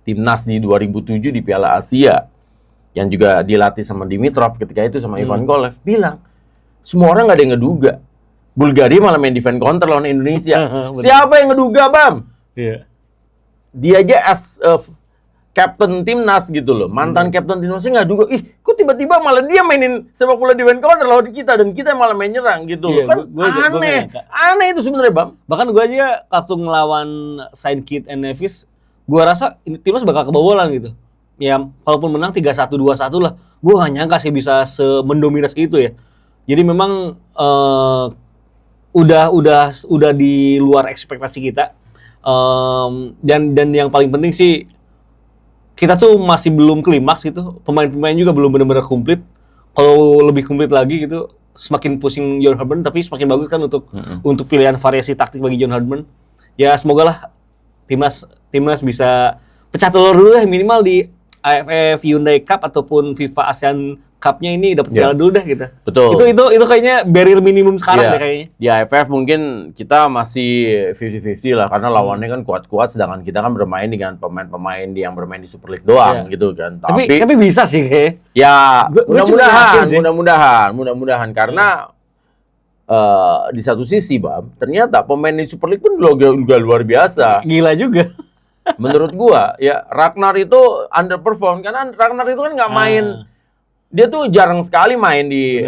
timnas di 2007 di Piala Asia, yang juga dilatih sama Dimitrov ketika itu sama Ivan Kolev, bilang, semua orang nggak ada yang ngeduga. Bulgaria malah main defense counter lawan Indonesia. Siapa yang ngeduga, Bam? Iya. Dia aja captain timnas gitu loh, mantan captain timnasnya nggak duga, kok tiba-tiba malah dia mainin sepak bola defense counter lawan kita dan kita malah main nyerang gitu loh. Kan aneh itu sebenarnya, Bang. Bahkan gue aja waktu ngelawan Saint Kitts and Nevis, gue rasa timnas bakal kebobolan gitu. Ya, walaupun menang 3-1, 2-1 lah, gue gak nyangka sih bisa semendominasi itu ya. Jadi memang udah di luar ekspektasi kita. Dan yang paling penting sih, kita tuh masih belum klimaks gitu, pemain-pemain juga belum benar-benar komplit. Kalau lebih komplit lagi gitu, semakin pusing John Herdman, tapi semakin bagus kan untuk pilihan variasi taktik bagi John Herdman. Ya semoga lah timnas bisa pecah telur dulu lah minimal di AFF Hyundai Cup ataupun FIFA ASEAN Cup-nya ini dapat piala dulu dah kita. Betul. Itu kayaknya barrier minimum sekarang deh kayaknya. Di AFF mungkin kita masih 50-50 lah karena lawannya kan kuat-kuat, sedangkan kita kan bermain dengan pemain-pemain yang bermain di Super League doang gitu kan. Tapi bisa sih kayak. Ya, mudah-mudahan karena di satu sisi, Bam, ternyata pemain di Super League pun juga luar biasa. Gila juga. Menurut gua ya Ragnar itu underperform karena Ragnar itu kan nggak main. Dia tuh jarang sekali main di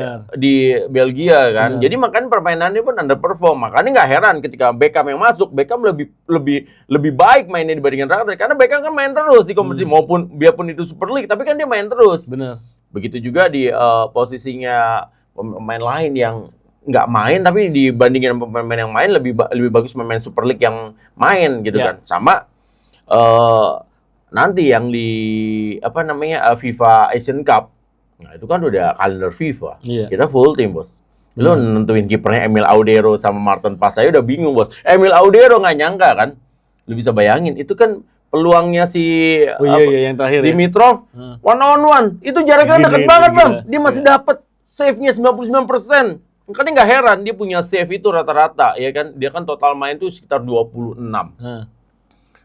Belgia kan. Jadi makanya permainannya pun underperform. Makanya nggak heran ketika Beckham yang masuk, Beckham lebih baik mainnya dibandingkan Ragnar karena Beckham kan main terus di kompetisi maupun biarpun itu Super League, tapi kan dia main terus. Benar. Begitu juga di posisinya pemain lain yang nggak main tapi dibandingkan pemain yang main lebih bagus pemain Super League yang main gitu kan. Sama nanti yang di FIFA Asian Cup. Nah, itu kan udah kalender FIFA. Kita full team, Bos. Lu nentuin kipernya Emil Audero sama Martin Paes, saya udah bingung, Bos. Emil Audero nggak nyangka kan? Lu bisa bayangin, itu kan peluangnya si yang terakhir Dimitrov one on one. Itu jaraknya deket banget, Bang. Dia masih dapat save-nya 99%. Makanya nggak heran dia punya save itu rata-rata, ya kan? Dia kan total main tuh sekitar 26.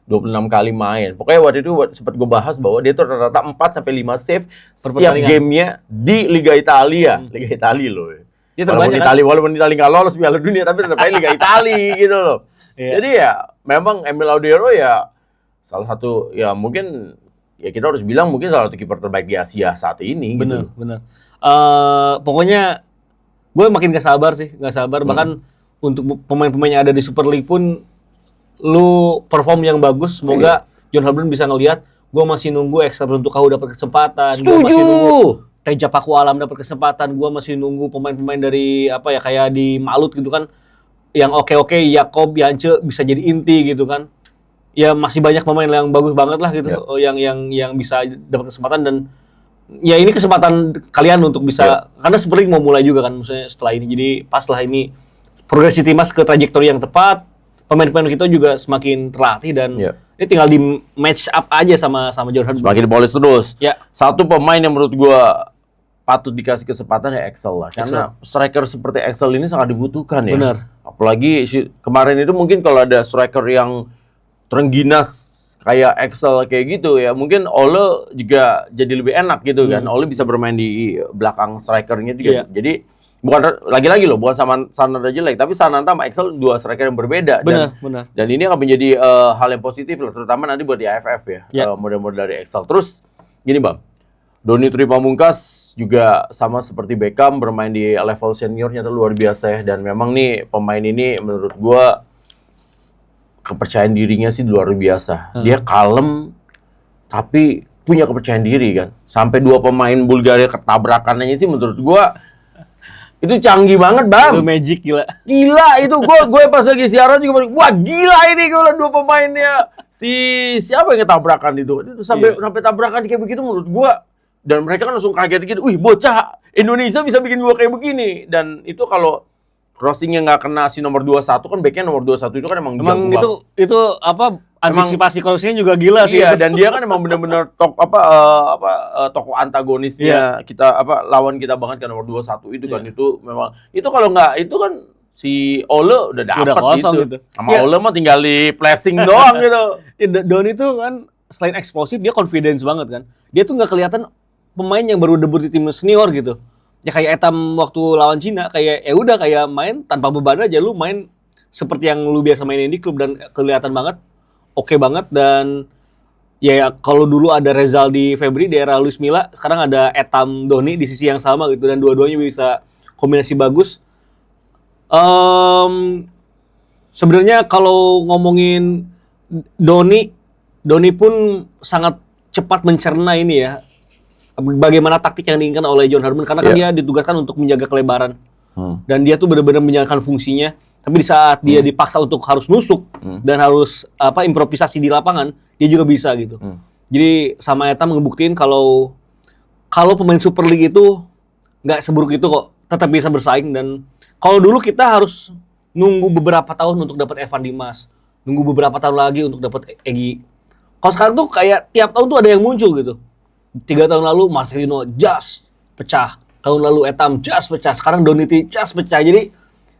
26 kali main. Pokoknya waktu itu sempat gue bahas bahwa dia tuh rata-rata 4-5 save setiap gamenya di Liga Italia. Liga Italia loh. Dia terbanyak kan? Walaupun Italia nggak lolos Piala Dunia, tapi tetap aja Liga Italia gitu loh. Jadi ya memang Emil Audero ya salah satu ya mungkin ya kita harus bilang mungkin salah satu kiper terbaik di Asia saat ini. Bener. Pokoknya gue makin gak sabar. Bahkan untuk pemain-pemain yang ada di Super League pun lu perform yang bagus, semoga John Herdman bisa ngelihat gue masih nunggu Ekster untuk kau dapat kesempatan, gue masih nunggu Teja Paku Alam dapat kesempatan, gue masih nunggu pemain-pemain dari kayak di Malut gitu kan, yang oke, Yakob, Yance bisa jadi inti gitu kan. Ya masih banyak pemain yang bagus banget lah gitu, yang bisa dapat kesempatan dan ya ini kesempatan kalian untuk bisa karena Super League mau mulai juga kan, maksudnya setelah ini, jadi pas lah ini progresi timnas ke trajektori yang tepat. Pemain-pemain kita juga semakin terlatih dan ini tinggal di match up aja sama John Herdman. Semakin dipolis terus. Satu pemain yang menurut gua patut dikasih kesempatan ya Axel lah. Karena striker seperti Axel ini sangat dibutuhkan ya. Benar. Apalagi kemarin itu mungkin kalau ada striker yang terengginas kayak Axel kayak gitu ya, mungkin Ole juga jadi lebih enak gitu kan. Ole bisa bermain di belakang strikernya juga. Jadi bukan lagi-lagi loh, bukan sama Sananta jelek, tapi Sananta sama Axel dua striker yang berbeda. Benar. Dan ini akan menjadi hal yang positif lah, terutama nanti buat di AFF ya. Model-model dari Axel. Terus gini Bang, Doni Tri Pamungkas juga sama seperti Beckham bermain di level seniornya tuh luar biasa ya. Dan memang nih pemain ini menurut gua kepercayaan dirinya sih luar biasa. Dia kalem tapi punya kepercayaan diri kan. Sampai 2 pemain Bulgaria ketabrakan aja sih menurut gua itu canggih banget, Bam. Itu magic gila. Gila itu gue pas lagi siaran juga bilang, wah gila ini kalau 2 pemainnya siapa yang ketabrakan itu sampai tabrakan kayak begitu menurut gue, dan mereka kan langsung kaget gitu, wih bocah Indonesia bisa bikin gua kayak begini. Dan itu kalau crossingnya nggak kena si nomor 21 kan, backnya nomor 21 itu kan emang itu apa antisipasi crossingnya juga gila sih. Iya, dan dia kan emang benar-benar tokoh antagonisnya kita lawan kita banget kan nomor 21 itu kan. Itu memang itu kalau nggak itu kan si Ole udah dapat gitu. Sama Ole mah tinggal di flashing doang gitu. Doni tuh kan selain eksplosif dia confidence banget kan. Dia tuh nggak kelihatan pemain yang baru debut di tim senior gitu. Ya kayak Etam waktu lawan Cina, kayak ya udah kayak main tanpa beban aja, lu main seperti yang lu biasa mainin di klub dan kelihatan banget oke banget. Dan ya kalau dulu ada Rezaldi Febri di era Luis Milla, sekarang ada Etam Doni di sisi yang sama gitu, dan dua-duanya bisa kombinasi bagus. Sebenarnya kalau ngomongin Doni pun sangat cepat mencerna ini ya, bagaimana taktik yang diinginkan oleh John Herdman, karena kan dia ditugaskan untuk menjaga kelebaran. Dan dia tuh benar-benar menjalankan fungsinya. Tapi di saat dia dipaksa untuk harus nusuk dan harus improvisasi di lapangan, dia juga bisa gitu. Jadi sama Etam ngebuktiin kalau pemain Super League itu nggak seburuk itu kok, tetap bisa bersaing. Dan kalau dulu kita harus nunggu beberapa tahun untuk dapat Evan Dimas, nunggu beberapa tahun lagi untuk dapat Egy. Kalau sekarang tuh kayak tiap tahun tuh ada yang muncul gitu. 3 tahun lalu Marcelino jas pecah, tahun lalu Etam jas pecah, sekarang Doniti jas pecah. Jadi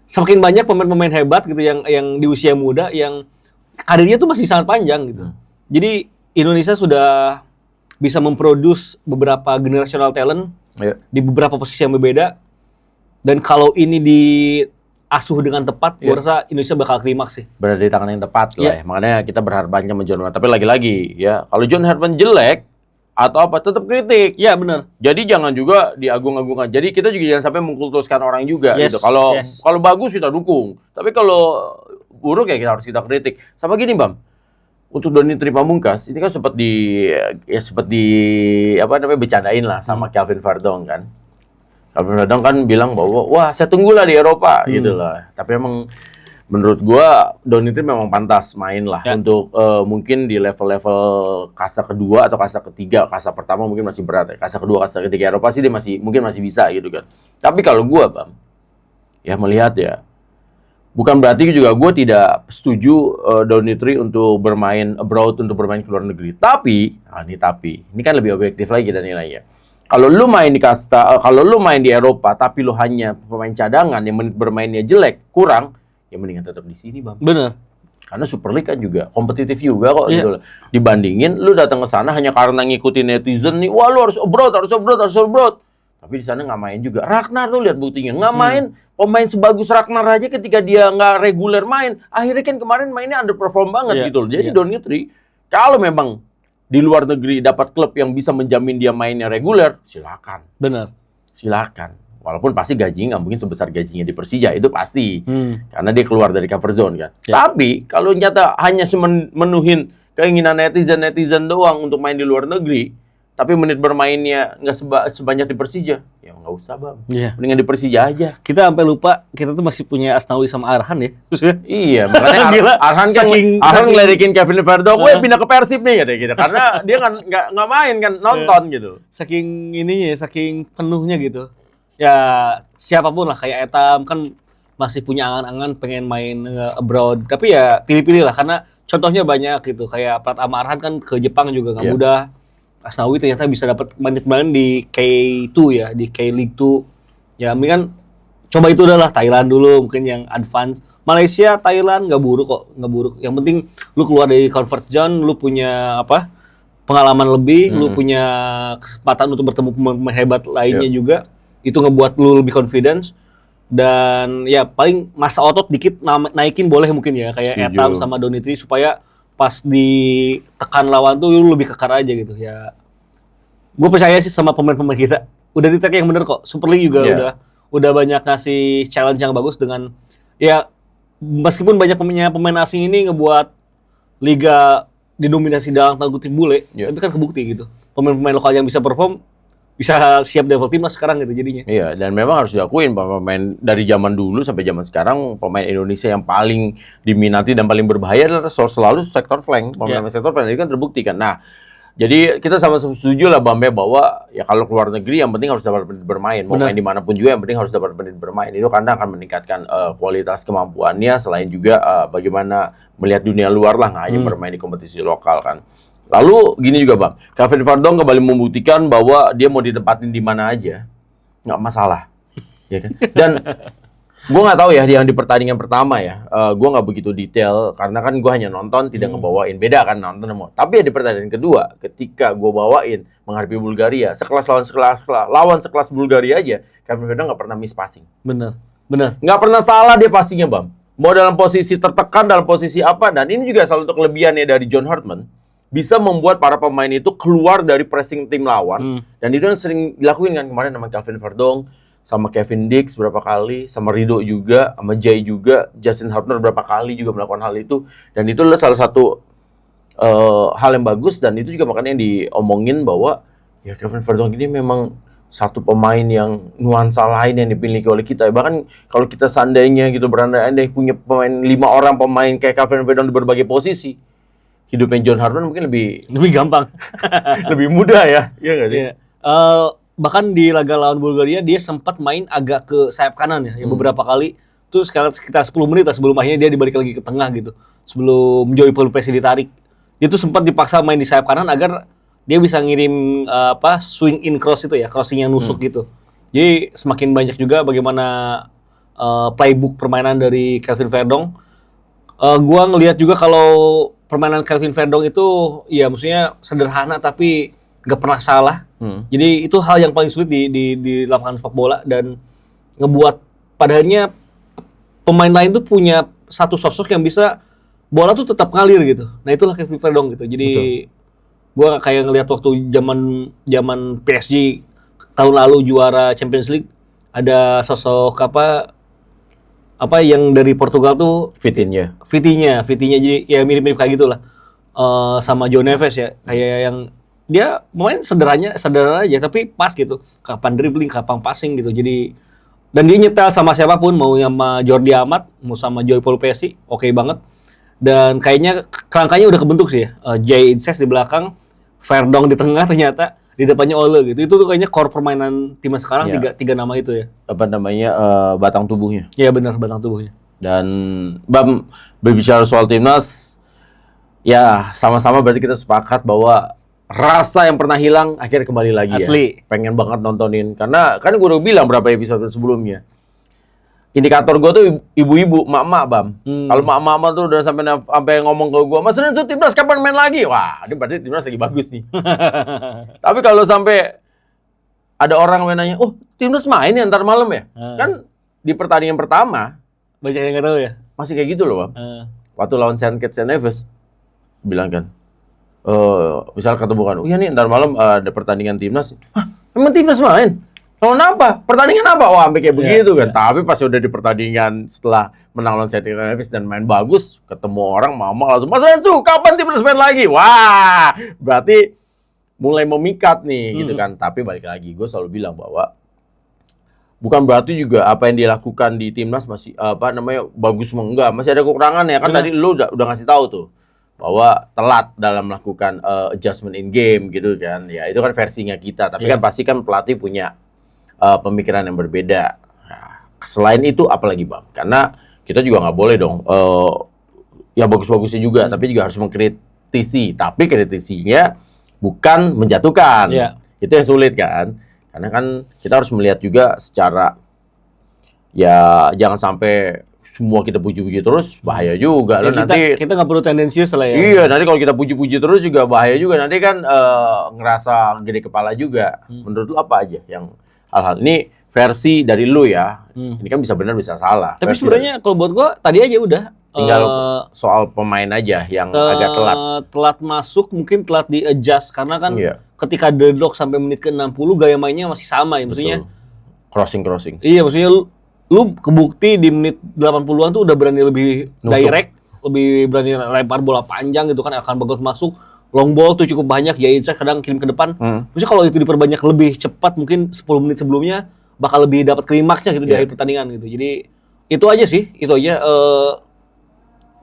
semakin banyak pemain-pemain hebat gitu yang di usia muda yang karirnya tuh masih sangat panjang gitu. Jadi Indonesia sudah bisa memproduce beberapa generational talent di beberapa posisi yang berbeda. Dan kalau ini diasuh dengan tepat, gua rasa Indonesia bakal klimaks sih. Berada di tangan yang tepat lah ya. Makanya kita berharap banyak sama John Herdman. Tapi lagi-lagi ya, kalau John Herdman jelek atau apa, tetap kritik. Iya benar. Jadi jangan juga diagung-agungkan. Jadi kita juga jangan sampai mengkultuskan orang juga gitu. Kalau bagus kita dukung. Tapi kalau buruk ya kita harus kritik. Sama gini, Bam. Untuk Donitri Pamungkas ini kan sempat bercandain lah sama Kelvin Verdong kan. Kelvin Verdong kan bilang bahwa wah saya tunggulah di Eropa gitu lah. Tapi emang menurut gua Donitri memang pantas main lah untuk mungkin di level-level kasta kedua atau kasta ketiga. Kasta pertama mungkin masih berat ya. Kasta kedua, kasta ketiga Eropa sih dia mungkin masih bisa gitu kan. Tapi kalau gua, Bam, ya melihat ya, bukan berarti juga gua tidak setuju Donitri untuk bermain abroad, untuk bermain ke luar negeri. Tapi ini kan lebih objektif lagi kita nilainya. Kalau lu main di kasta, kalau lu main di Eropa tapi lu hanya pemain cadangan yang bermainnya jelek, kurang, ya mendingan tetap di sini, Bang. Bener. Karena Super League kan juga kompetitif juga kok gitu loh. Dibandingin lu datang ke sana hanya karena ngikutin netizen nih, wah lu harus abroad. Tapi di sana nggak main juga. Ragnar tuh lihat buktinya nggak main. Pemain sebagus Ragnar aja ketika dia nggak reguler main, akhirnya kan kemarin mainnya underperform banget gitu loh. Jadi Donitri kalau memang di luar negeri dapat klub yang bisa menjamin dia mainnya reguler, silakan. Benar. Silakan. Walaupun pasti gajinya nggak mungkin sebesar gajinya di Persija, itu pasti. Karena dia keluar dari cover zone kan. Tapi kalau nyata hanya menuhin keinginan netizen doang untuk main di luar negeri, tapi menit bermainnya nggak sebanyak di Persija, ya nggak usah, Bang. Mendingan di Persija aja. Kita sampai lupa, kita tuh masih punya Asnawi sama Arhan ya. Iya, makanya Arhan kan ngeledekin Kevin Verdong, gue pindah ke Persib nih gitu. Karena dia nggak main kan, nonton gitu. Saking ininya, saking penuhnya gitu. Ya siapapun lah, kayak Etam kan masih punya angan-angan pengen main abroad, tapi ya pilih-pilih lah karena contohnya banyak gitu. Kayak Pratama Arhan kan ke Jepang juga nggak mudah. Asnawi ternyata bisa dapat menit-menit di K2 ya, di K-League 2. Ya mungkin kan coba itu udahlah, Thailand dulu mungkin yang advance. Malaysia, Thailand nggak buruk kok, nggak buruk. Yang penting lu keluar dari comfort zone, lu punya pengalaman lebih, lu punya kesempatan untuk bertemu pemain hebat lainnya juga. Itu ngebuat lu lebih confidence. Dan ya paling masa otot dikit naikin boleh mungkin ya, kayak Etam sama Donitri, supaya pas ditekan lawan tuh lu lebih kekar aja gitu ya. Gue percaya sih sama pemain-pemain kita. Udah di-track yang bener kok. Super League juga udah banyak ngasih challenge yang bagus dengan ya meskipun banyak pemain asing ini ngebuat liga didominasi dalam tanda kutip bule, tapi kan kebukti gitu. pemain-pemain lokal yang bisa perform bisa siap level timnas sekarang gitu jadinya. Iya, dan memang harus diakuin pemain dari zaman dulu sampai zaman sekarang pemain Indonesia yang paling diminati dan paling berbahaya adalah selalu sektor flank. Pemain sektor flank itu kan terbukti kan. Nah, jadi kita sama-sama setuju lah Bambe bahwa ya kalau keluar negeri yang penting harus dapat menit bermain. Mau main dimanapun juga yang penting harus dapat menit bermain. Itu karena akan meningkatkan kualitas kemampuannya selain juga bagaimana melihat dunia luar lah, nggak hanya bermain di kompetisi lokal kan. Lalu gini juga Bang, Kevin Verdonk kembali membuktikan bahwa dia mau ditempatin di mana aja nggak masalah, ya kan? Dan gue nggak tahu ya yang di pertandingan pertama ya, gue nggak begitu detail karena kan gue hanya nonton tidak ngebawain, beda kan nonton semua. Tapi ya di pertandingan kedua, ketika gue bawain menghadapi Bulgaria, lawan sekelas Bulgaria aja, Kevin Verdonk nggak pernah miss passing. Bener. Nggak pernah salah dia passingnya Bang. Mau dalam posisi tertekan, dalam posisi apa, dan ini juga salah satu kelebihannya dari John Hartman. Bisa membuat para pemain itu keluar dari pressing tim lawan. Dan itu yang sering dilakuin kan kemarin sama Kevin Verdonk, sama Kevin Dix berapa kali, sama Rido juga, sama Jay juga, Justin Hubner berapa kali juga melakukan hal itu. Dan itu adalah salah satu hal yang bagus, dan itu juga makanya yang diomongin bahwa ya Kevin Verdonk ini memang satu pemain yang nuansa lain yang dimiliki oleh kita. Bahkan kalau kita seandainya gitu berandai-andai punya pemain 5 orang pemain kayak Kevin Verdonk di berbagai posisi, hidupnya John Hartman mungkin lebih gampang. lebih mudah ya. Iya nggak sih? Iya. Bahkan di laga lawan Bulgaria dia sempat main agak ke sayap kanan ya, beberapa kali. Itu sekitar 10 menit lah sebelum akhirnya dia dibalik lagi ke tengah gitu. Sebelum Joey Pelupesi ditarik. Dia tuh sempat dipaksa main di sayap kanan agar dia bisa ngirim swing in cross itu ya, crossing yang nusuk gitu. Jadi semakin banyak juga bagaimana playbook permainan dari Kevin Verdonk. Gua ngelihat juga kalau permainan Kevin Verdonk itu ya maksudnya sederhana tapi gak pernah salah. Jadi itu hal yang paling sulit di lapangan sepak bola, dan ngebuat padahalnya pemain lain tuh punya satu sosok yang bisa bola tuh tetap ngalir gitu. Nah itulah Kevin Verdonk gitu. Jadi gue kayak ngelihat waktu zaman PSG tahun lalu juara Champions League, ada sosok apa yang dari Portugal tuh Vitinha jadi ya mirip-mirip kayak gitulah. Sama João Neves ya, kayak yang dia main sederhana aja tapi pas gitu, kapan dribbling, kapan passing gitu. Jadi dan dia nyetel sama siapapun, mau sama Jordi Amat, mau sama Joey Pelupesi, oke banget. Dan kayaknya kerangkanya udah kebentuk sih ya. Jay Incest di belakang, Verdonk di tengah, ternyata di depannya Ole gitu. Itu tuh kayaknya core permainan timnas sekarang, tiga nama itu ya. Batang tubuhnya. Iya benar, batang tubuhnya. Dan Bam, berbicara soal timnas, ya sama-sama berarti kita sepakat bahwa rasa yang pernah hilang akhirnya kembali lagi. Asli. Ya. Pengen banget nontonin, karena kan gue udah bilang berapa episode sebelumnya. Indikator gue tuh ibu-ibu, mak-mak Bam. Kalau mak-mak tuh udah sampai ngomong ke gue, Mas Renzo timnas kapan main lagi? Wah, ini berarti timnas lagi bagus nih. Tapi kalau sampai ada orang yang nanya, oh timnas main ya ntar malam ya? Kan di pertandingan pertama banyak yang nggak tahu ya. Masih kayak gitu loh Bam. Waktu lawan St. Kitts and Nevis bilang kan, misal ketemu kan, oh iya nih ntar malam ada pertandingan timnas. Hah, emang timnas main? Lawan apa? Pertandingan apa? Wah, sampai kayak begitu kan. Tapi pas udah di pertandingan setelah menang lawan St. Kitts and Nevis dan main bagus, ketemu orang mama langsung, Mas Renzo, kapan timnas main lagi? Wah, berarti mulai memikat nih gitu kan. Tapi balik lagi, gue selalu bilang bahwa bukan berarti juga apa yang dilakukan di timnas masih bagus enggak, masih ada kekurangan ya kan. Tadi lu udah ngasih tahu tuh bahwa telat dalam melakukan adjustment in game gitu kan. Ya itu kan versinya kita, tapi kan pasti kan pelatih punya pemikiran yang berbeda. Nah, selain itu apalagi Bang? Karena kita juga nggak boleh dong ya bagus-bagusnya juga, tapi juga harus mengkritisi. Tapi kritisinya bukan menjatuhkan. Itu yang sulit kan. Karena kan kita harus melihat juga secara ya jangan sampai semua kita puji-puji terus, bahaya juga. Ya, kita nggak perlu tendensius lah ya. Iya, nanti kalau kita puji-puji terus juga bahaya juga. Nanti kan ngerasa gede kepala juga. Menurut lu apa aja yang hal-hal ini versi dari lu ya? Ini kan bisa benar bisa salah. Tapi sebenarnya kalau buat gua tadi aja udah. Tinggal soal pemain aja yang agak telat. Telat masuk, mungkin telat di-adjust. Karena kan ketika deadlock sampai menit ke-60, gaya mainnya masih sama ya. Maksudnya crossing. Iya, maksudnya lu kebukti di menit 80-an tuh udah berani lebih direct, lebih berani lempar bola panjang gitu kan, akan bagus masuk. long ball tuh cukup banyak, ya Insight kadang kirim ke depan. Maksudnya kalau itu diperbanyak lebih cepat, mungkin 10 menit sebelumnya bakal lebih dapat klimaksnya gitu di akhir pertandingan gitu. Jadi itu aja sih, itu aja.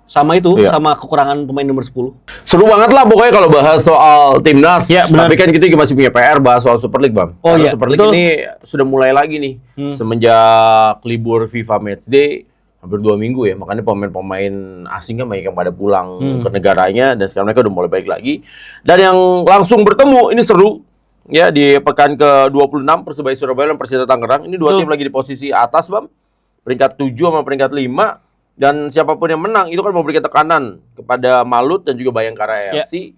Sama itu, sama kekurangan pemain nomor 10. Seru banget lah pokoknya kalau bahas soal timnas. Ya, benar. Tapi kan kita juga masih punya PR bahas soal Super League, Bang. Oh Karena iya, Super League betul. ini sudah mulai lagi nih. Semenjak libur FIFA Matchday hampir 2 minggu ya. Makanya pemain-pemain asing kan banyak yang pada pulang ke negaranya dan sekarang mereka udah mulai balik lagi. Dan yang langsung bertemu ini seru. Ya, di pekan ke-26 Persebaya Surabaya dan Persita Tangerang. Ini dua tim lagi di posisi atas, Bang. Peringkat 7 sama peringkat 5. Dan siapapun yang menang itu kan memberikan tekanan kepada Malut dan juga Bayangkara FC.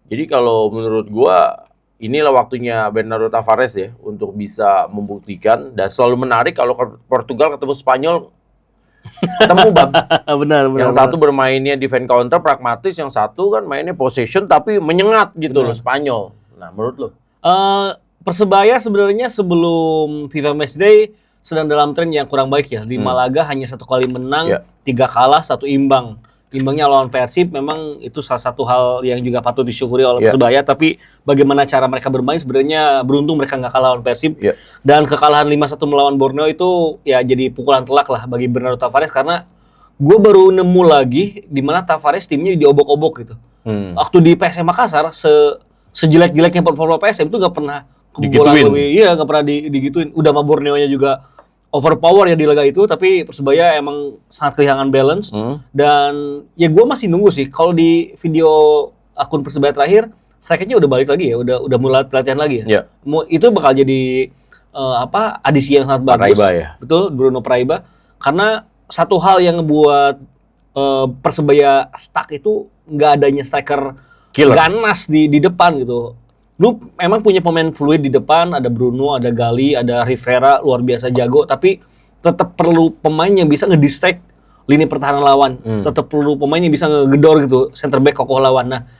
Jadi kalau menurut gua inilah waktunya Bernardo Tavares ya untuk bisa membuktikan, dan selalu menarik kalau Portugal ketemu Spanyol ketemu, Bang. benar. Yang satu bermainnya defense counter pragmatis, yang satu kan mainnya possession tapi menyengat gitu loh Spanyol. Nah, menurut lo? Persebaya sebenarnya sebelum FIFA Matchday sedang dalam tren yang kurang baik ya. Di Malaga hanya 1 kali menang, 3 kalah, 1 imbang. Imbangnya lawan Persib, memang itu salah satu hal yang juga patut disyukuri oleh Persebaya. Tapi bagaimana cara mereka bermain, sebenarnya beruntung mereka nggak kalah lawan Persib. Dan kekalahan 5-1 melawan Borneo itu ya jadi pukulan telak lah bagi Bernardo Tavares, karena gue baru nemu lagi di mana Tavares timnya diobok-obok gitu. Waktu di PSM Makassar, sejelek-jeleknya performa PSM itu nggak pernah kebobolan lebih, nggak pernah digituin. Udah sama Borneo-nya juga overpower ya di laga itu, tapi Persebaya emang sangat kehilangan balance. Dan ya gue masih nunggu sih kalau di video akun Persebaya terakhir, strikernya udah balik lagi ya, udah mulai latihan lagi ya. Itu bakal jadi adisi yang sangat bagus. Paraiba ya. Betul, Bruno Paraiba. Karena satu hal yang ngebuat Persebaya stuck itu nggak adanya striker ganas di depan gitu. Lu emang punya pemain fluid di depan, ada Bruno, ada Gali, ada Rivera, luar biasa jago, tapi tetap perlu pemain yang bisa ngedistract lini pertahanan lawan. Tetap perlu pemain yang bisa ngegedor gitu, center back kokoh lawan. Nah,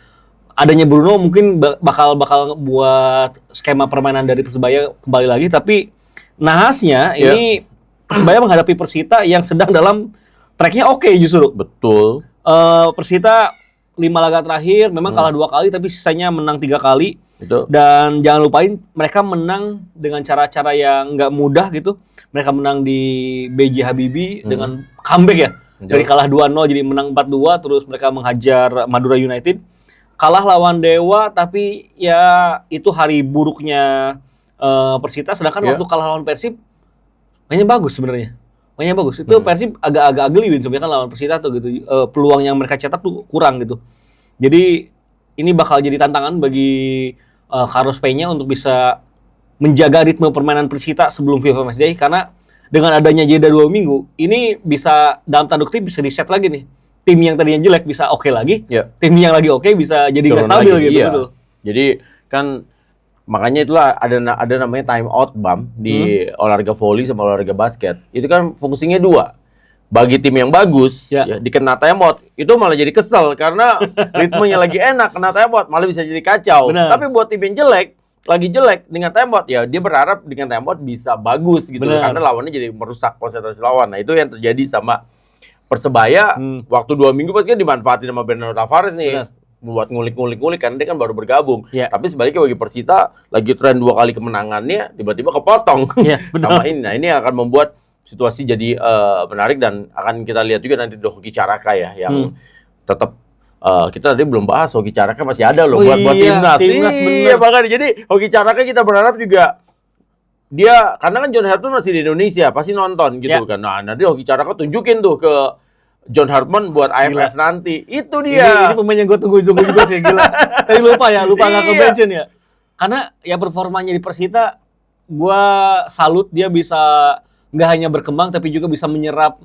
adanya Bruno mungkin bakal buat skema permainan dari Persebaya kembali lagi, tapi nahasnya ini Persebaya menghadapi Persita yang sedang dalam tracknya oke justru. Betul. Persita 5 laga terakhir memang kalah 2 kali, tapi sisanya menang 3 kali. Betul. Dan jangan lupain mereka menang dengan cara-cara yang nggak mudah gitu. Mereka menang di BJ Habibie dengan comeback ya. Dari kalah 2-0 jadi menang 4-2, terus mereka menghajar Madura United. Kalah lawan Dewa, tapi ya itu hari buruknya Persita. Sedangkan waktu kalah lawan Persib, mainnya bagus sebenarnya. Mainnya bagus. Itu Persib agak-agak ugly win sebenarnya kan lawan Persita tuh gitu. Peluang yang mereka cetak tuh kurang gitu. Jadi ini bakal jadi tantangan bagi Carlos Peña untuk bisa menjaga ritme permainan Persita sebelum FIFA Matchday, karena dengan adanya jeda 2 minggu, ini bisa dalam tanda kutip bisa di-set lagi nih. Tim yang tadinya jelek bisa oke lagi, tim yang lagi oke bisa jadi nggak stabil lagi, gitu. Betul. Jadi kan makanya itulah ada namanya time out, Bam, di olahraga volley sama olahraga basket. Itu kan fungsinya 2. Bagi tim yang bagus, dikena timeout, itu malah jadi kesel karena ritmenya lagi enak, kena timeout malah bisa jadi kacau. Tapi buat tim yang lagi jelek dengan timeout, ya dia berharap dengan timeout bisa bagus gitu, karena lawannya jadi merusak konsentrasi lawan. Nah, itu yang terjadi sama Persebaya waktu 2 minggu pas kan dimanfaatin sama Bernardo Tavares nih. Buat ngulik-ngulik karena dia kan baru bergabung. Tapi sebaliknya bagi Persita lagi tren 2 kali kemenangannya tiba-tiba kepotong sama ini. Nah, ini akan membuat situasi jadi menarik, dan akan kita lihat juga nanti di Hoki Caraka ya, yang tetap kita tadi belum bahas Hoki Caraka masih ada loh buat timnas. Iya, makanya jadi Hoki Caraka kita berharap juga dia, karena kan John Hartman masih di Indonesia, pasti nonton gitu kan. Nah, nanti Hoki Caraka tunjukin tuh ke John Hartman buat AFF nanti. Itu dia. Ini pemain yang gue tunggu juga sih, gila. Tadi lupa nggak ke-mention ya. Karena ya performanya di Persita, gue salut, dia bisa nggak hanya berkembang tapi juga bisa menyerap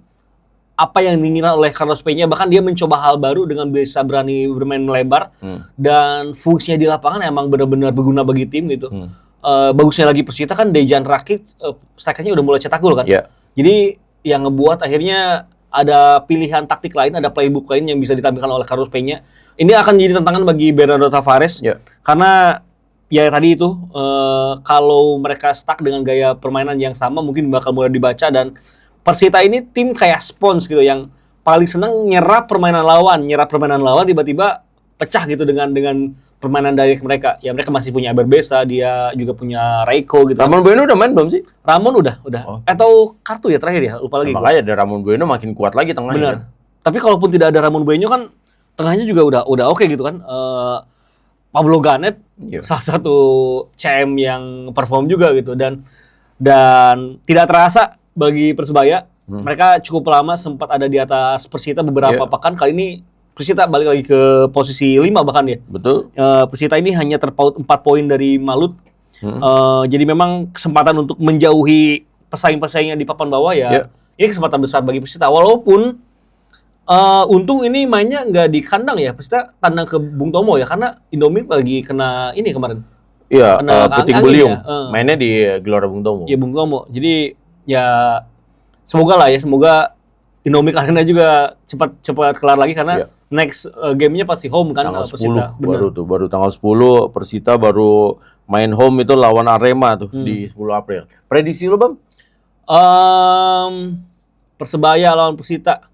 apa yang diinginkan oleh Carlos Peña. Bahkan dia mencoba hal baru dengan bisa berani bermain melebar, dan fungsinya di lapangan emang benar-benar berguna bagi tim gitu. Bagusnya lagi Persita kan Dejan Rakic, strikernya udah mulai cetak gol kan. Jadi yang ngebuat akhirnya ada pilihan taktik lain, ada playbook lain yang bisa ditampilkan oleh Carlos Peña. Ini akan jadi tantangan bagi Bernardo Tavares, karena ya tadi itu, kalau mereka stuck dengan gaya permainan yang sama mungkin bakal mulai dibaca, dan Persita ini tim kayak spons gitu yang paling senang nyerap permainan lawan tiba-tiba pecah gitu dengan permainan dari mereka. Ya mereka masih punya Eberbesa, dia juga punya Reiko gitu. Ramon Bueno udah main belum sih? Ramon udah. Atau kartu ya terakhir ya, lupa lagi. Makanya ada Ramon Bueno makin kuat lagi tengahnya. Benar. Tapi kalaupun tidak ada Ramon Bueno kan tengahnya juga udah oke gitu kan. Pablo Ganet salah satu CM yang perform juga gitu dan tidak terasa bagi Persebaya. Mereka cukup lama sempat ada di atas Persita beberapa pekan. Kali ini Persita balik lagi ke posisi 5 bahkan ya. Betul. Persita ini hanya terpaut 4 poin dari Malut. Jadi memang kesempatan untuk menjauhi pesaing-pesaingnya di papan bawah ya. Ini kesempatan besar bagi Persita. Walaupun untung ini mainnya nggak di kandang ya. Persita tandang ke Bung Tomo ya. Karena Indomie lagi kena ini kemarin. Iya, puting beliung. Ya. Mainnya di Gelora Bung Tomo. Iya, Bung Tomo. Jadi ya semoga Indomie Arena juga cepat kelar lagi karena next game-nya pasti home kan tanggal 10 Persita. baru tanggal 10 Persita baru main home itu lawan Arema tuh di 10 April. Prediksi lu, Bang? Persebaya lawan Persita.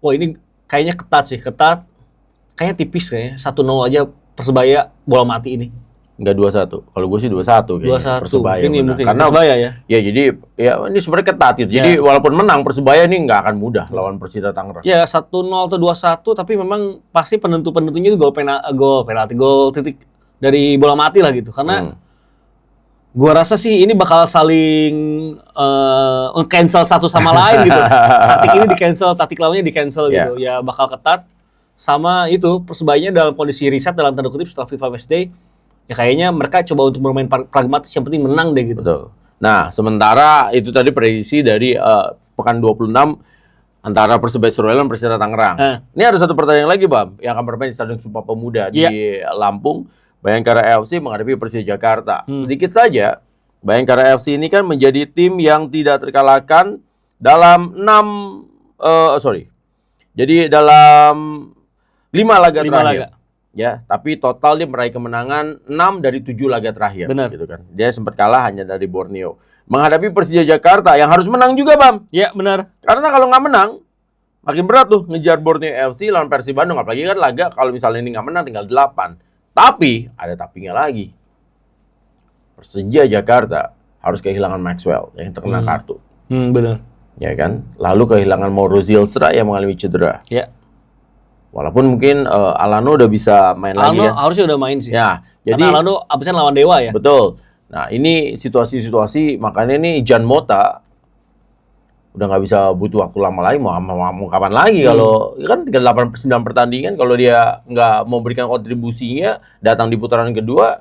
Wah, ini kayaknya ketat sih, kayaknya tipis kayaknya. 1-0 aja Persebaya bola mati ini. Enggak 2-1. Kalau gue sih 2-1 kayaknya. 2-1. Persebaya Mungkin karena Persebaya ya. Ya jadi ya ini sebenarnya ketat gitu. Jadi walaupun menang Persebaya ini nggak akan mudah lawan Persita Tangerang. Ya 1-0 atau 2-1 tapi memang pasti penentunya itu gol titik dari bola mati lah gitu. Karena gua rasa sih ini bakal saling cancel satu sama lain gitu. Taktik ini di-cancel, taktik lawannya di-cancel gitu. Ya bakal ketat. Sama itu Persebayanya dalam kondisi riset dalam tanda kutip setelah FIFA Matchday. Ya kayaknya mereka coba untuk bermain pragmatis, yang penting menang deh gitu. Betul. Nah, sementara itu tadi prediksi dari pekan 26 antara Persebaya Surabaya dan Persita Tangerang. Ini ada satu pertandingan lagi, Bam, yang akan bermain di Stadion Sumpah Pemuda di Lampung. Bayangkara FC menghadapi Persija Jakarta. Sedikit saja, Bayangkara FC ini kan menjadi tim yang tidak terkalahkan dalam 5 laga terakhir. Ya, tapi total dia meraih kemenangan 6 dari 7 laga terakhir. Benar. Gitu kan. Dia sempat kalah hanya dari Borneo. Menghadapi Persija Jakarta yang harus menang juga, Bam. Iya, benar. Karena kalau nggak menang, makin berat tuh ngejar Borneo FC lawan Persib Bandung. Apalagi kan laga kalau misalnya ini nggak menang tinggal 8. Tapi, ada tapinya lagi. Persija Jakarta harus kehilangan Maxwell yang terkena kartu. Benar. Ya kan? Lalu kehilangan Mauro Zylstra yang mengalami cedera. Ya. Walaupun mungkin Alano udah bisa main lagi ya. Harusnya udah main sih. Ya, jadi karena Alano absen lawan Dewa ya. Betul. Nah, ini situasi-situasi makanya nih Jan Mota udah nggak bisa butuh waktu lama lagi mau kapan lagi kalau kan tinggal 8-9 pertandingan kalau dia nggak memberikan kontribusinya datang di putaran kedua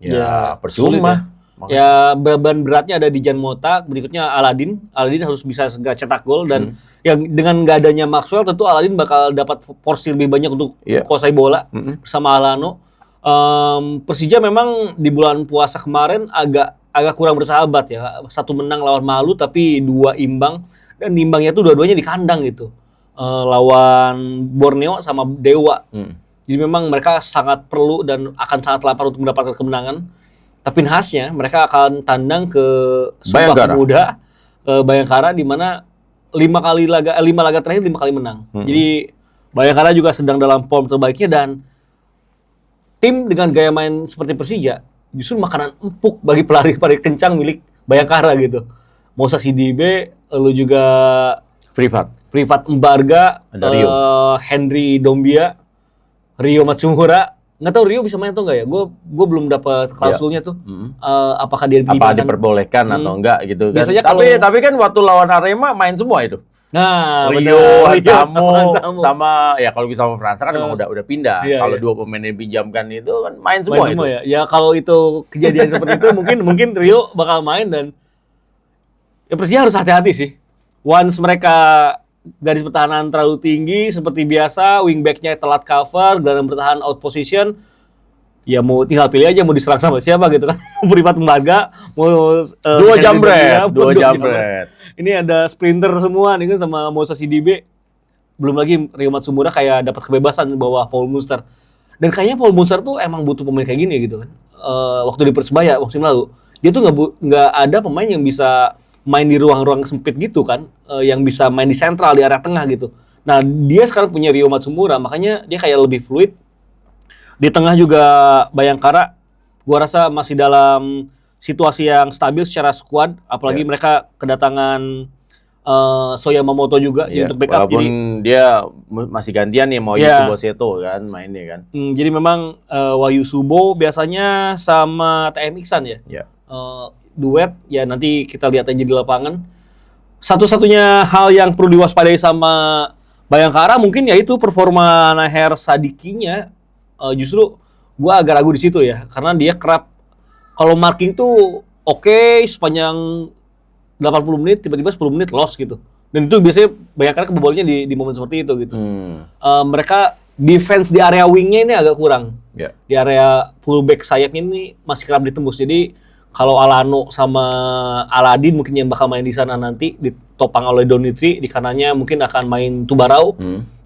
ya percuma. Ya beban beratnya ada di Jan Mota, berikutnya Aladin harus bisa segera cetak gol dan yang dengan nggak adanya Maxwell tentu Aladin bakal dapat porsi lebih banyak untuk kuasai bola bersama Alano. Persija memang di bulan puasa kemarin agak kurang bersahabat ya. 1 menang lawan Malu tapi 2 imbang dan imbangnya tuh dua-duanya di kandang gitu. Lawan Borneo sama Dewa. Jadi memang mereka sangat perlu dan akan sangat lapar untuk mendapatkan kemenangan. Tapi khasnya mereka akan tandang ke Sumpah Pemuda, Bayangkara di mana 5 laga terakhir 5 kali menang. Jadi Bayangkara juga sedang dalam form terbaiknya dan tim dengan gaya main seperti Persija justru makanan empuk bagi pelari kencang milik Bayangkara gitu. Moussa Sidibe, lalu juga Privat Mbarga, Henry Dombia, Rio Matsumura. Nggak tahu Rio bisa main atau enggak ya? Gue belum dapat klausulnya tuh. Apakah dia diperbolehkan atau enggak gitu kan. Biasanya tapi kan waktu lawan Arema main semua itu. Nah, Rio Hansamu sama ya kalau bisa sama Fransa kan emang udah pindah. Kalau 2 pemain yang pinjamkan itu kan main semua itu. Ya kalau itu kejadian seperti itu mungkin Rio bakal main dan ya Persija harus hati-hati sih. Once mereka garis pertahanan terlalu tinggi seperti biasa, wingback-nya telat cover, gelandang bertahan out position, ya mau tinggal pilih aja mau diserang sama siapa gitu kan. Mau Privat Mbarga, mau 2 jambret. Ini ada sprinter semua nih kan sama Moussa Sidibe. Belum lagi Rio Matsumura kayak dapat kebebasan bawah Paul Munster. Dan kayaknya Paul Munster tuh emang butuh pemain kayak gini gitu kan. Waktu di Persebaya musim lalu, dia tuh nggak ada pemain yang bisa main di ruang-ruang sempit gitu kan, yang bisa main di sentral di area tengah gitu. Nah dia sekarang punya Rio Matsumura, makanya dia kayak lebih fluid Di tengah juga Bayangkara, gua rasa masih dalam situasi yang stabil secara skuad, apalagi mereka kedatangan Soya Mamoto juga untuk backup. Walaupun dia masih gantian nih mau Yusubo Seto kan mainnya kan. Jadi memang Wahyu Subo biasanya sama TM Iksan ya. Duet ya, nanti kita lihat aja di lapangan. Satu-satunya hal yang perlu diwaspadai sama Bayangkara mungkin yaitu performa Naher Sadikinya. Justru gua agak ragu di situ ya, karena dia kerap kalau marking tuh oke sepanjang 80 menit, tiba-tiba 10 menit loss gitu. Dan itu biasanya Bayangkara kebobolnya di momen seperti itu gitu. Mereka defense di area wingnya ini agak kurang. Di area fullback sayapnya ini masih kerap ditembus. Jadi kalau Alano sama Aladin mungkin yang bakal main di sana nanti, ditopang oleh Donitri, di kanannya mungkin akan main Tubarau.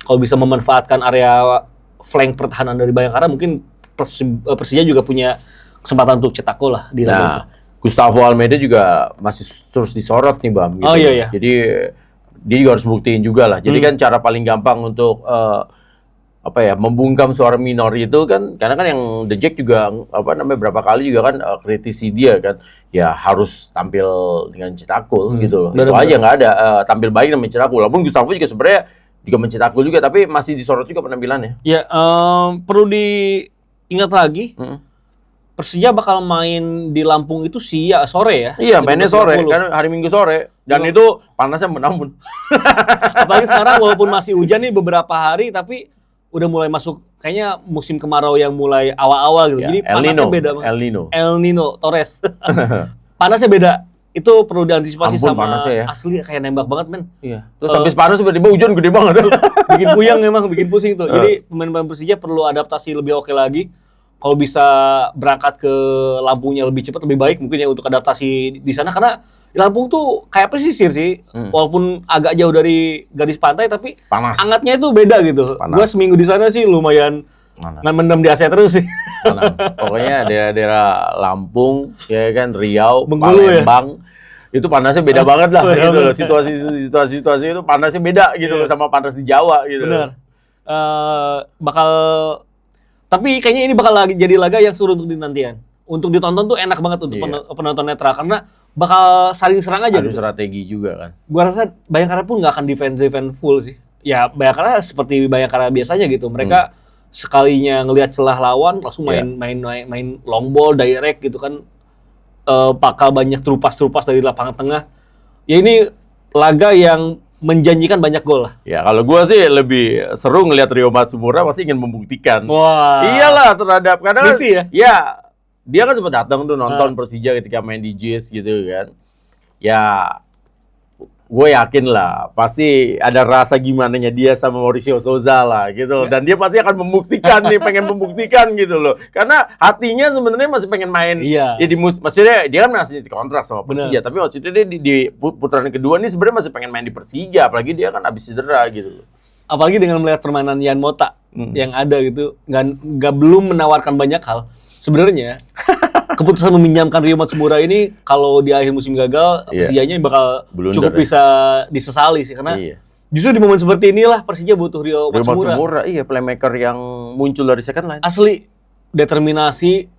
Kalau bisa memanfaatkan area flank pertahanan dari Bayangkara, mungkin Persija juga punya kesempatan untuk cetak gol lah di laga itu. Gustavo Almeida juga masih terus disorot nih Bam. Gitu. Iya. Jadi dia juga harus buktiin juga lah. Jadi kan cara paling gampang untuk membungkam suara minor itu kan, karena kan yang The Jack juga berapa kali juga kan kritisi dia kan, ya harus tampil dengan cetak gol gitu loh. Itu aja nggak ada tampil baik dan mencetak gol. Walaupun Gustavo juga sebenarnya juga mencetak gol juga, tapi masih disorot juga penampilannya. Ya, perlu diingat lagi. Persija bakal main di Lampung itu sore ya? Iya, mainnya sore, kan hari Minggu sore. Dan itu panasnya menamun. Apalagi sekarang walaupun masih hujan nih beberapa hari, tapi udah mulai masuk kayaknya musim kemarau yang mulai awal-awal gitu. Jadi panasnya beda banget. El Nino Torres. Panasnya beda. Itu perlu diantisipasi. Sama asli kayak nembak banget, men. Iya. Terus habis panas tiba-tiba hujan gede banget. Bikin puyeng memang, bikin pusing tuh. Jadi pemain-pemain Persija perlu adaptasi lebih oke lagi. Kalau bisa berangkat ke Lampungnya lebih cepat lebih baik mungkin ya untuk adaptasi di sana, karena di Lampung tuh kayak pesisir sih, walaupun agak jauh dari garis pantai tapi panas. Hangatnya itu beda gitu. Gua seminggu di sana sih lumayan mendem di AC terus sih. Pokoknya daerah-daerah Lampung ya kan, Riau, Bengkulu, Palembang itu panasnya beda banget lah gitu loh. Situasi itu panasnya beda gitu loh sama panas di Jawa gitu. Benar. Tapi kayaknya ini bakal jadi laga yang seru untuk dinantian. Untuk ditonton tuh enak banget untuk penonton netral, karena bakal saling serang aja gitu. Ada strategi juga kan. Gua rasa Bayangkara pun nggak akan defense full sih. Ya Bayangkara seperti Bayangkara biasanya gitu. Mereka sekalinya ngelihat celah lawan langsung main long ball direct gitu kan. Bakal banyak terupas dari lapangan tengah. Ya ini laga yang menjanjikan banyak gol lah. Ya kalau gua sih lebih seru ngelihat Rio Matsumura pasti ingin membuktikan. Wah. Iyalah terhadap karena Misi ya? Ya dia kan sempat datang tuh nonton Persija ketika main di JIS gitu kan. Ya gue yakin lah pasti ada rasa gimananya dia sama Mauricio Souza lah gitu. Dan dia pasti akan membuktikan nih, pengen membuktikan gitu loh. Karena hatinya sebenarnya masih pengen main. Iya. Ya maksudnya dia kan masih kontrak sama Persija, tapi maksudnya dia di putaran kedua nih sebenarnya masih pengen main di Persija, apalagi dia kan habis cedera gitu loh. Apalagi dengan melihat permainan Yan Mota yang ada gitu, nggak belum menawarkan banyak hal. Sebenarnya keputusan meminjamkan Rio Matsumura ini kalau di akhir musim gagal, Persijanya bakal cukup bisa disesali sih, karena justru di momen seperti inilah Persija butuh Rio Matsumura. Iya, playmaker yang muncul dari second line. Asli determinasi,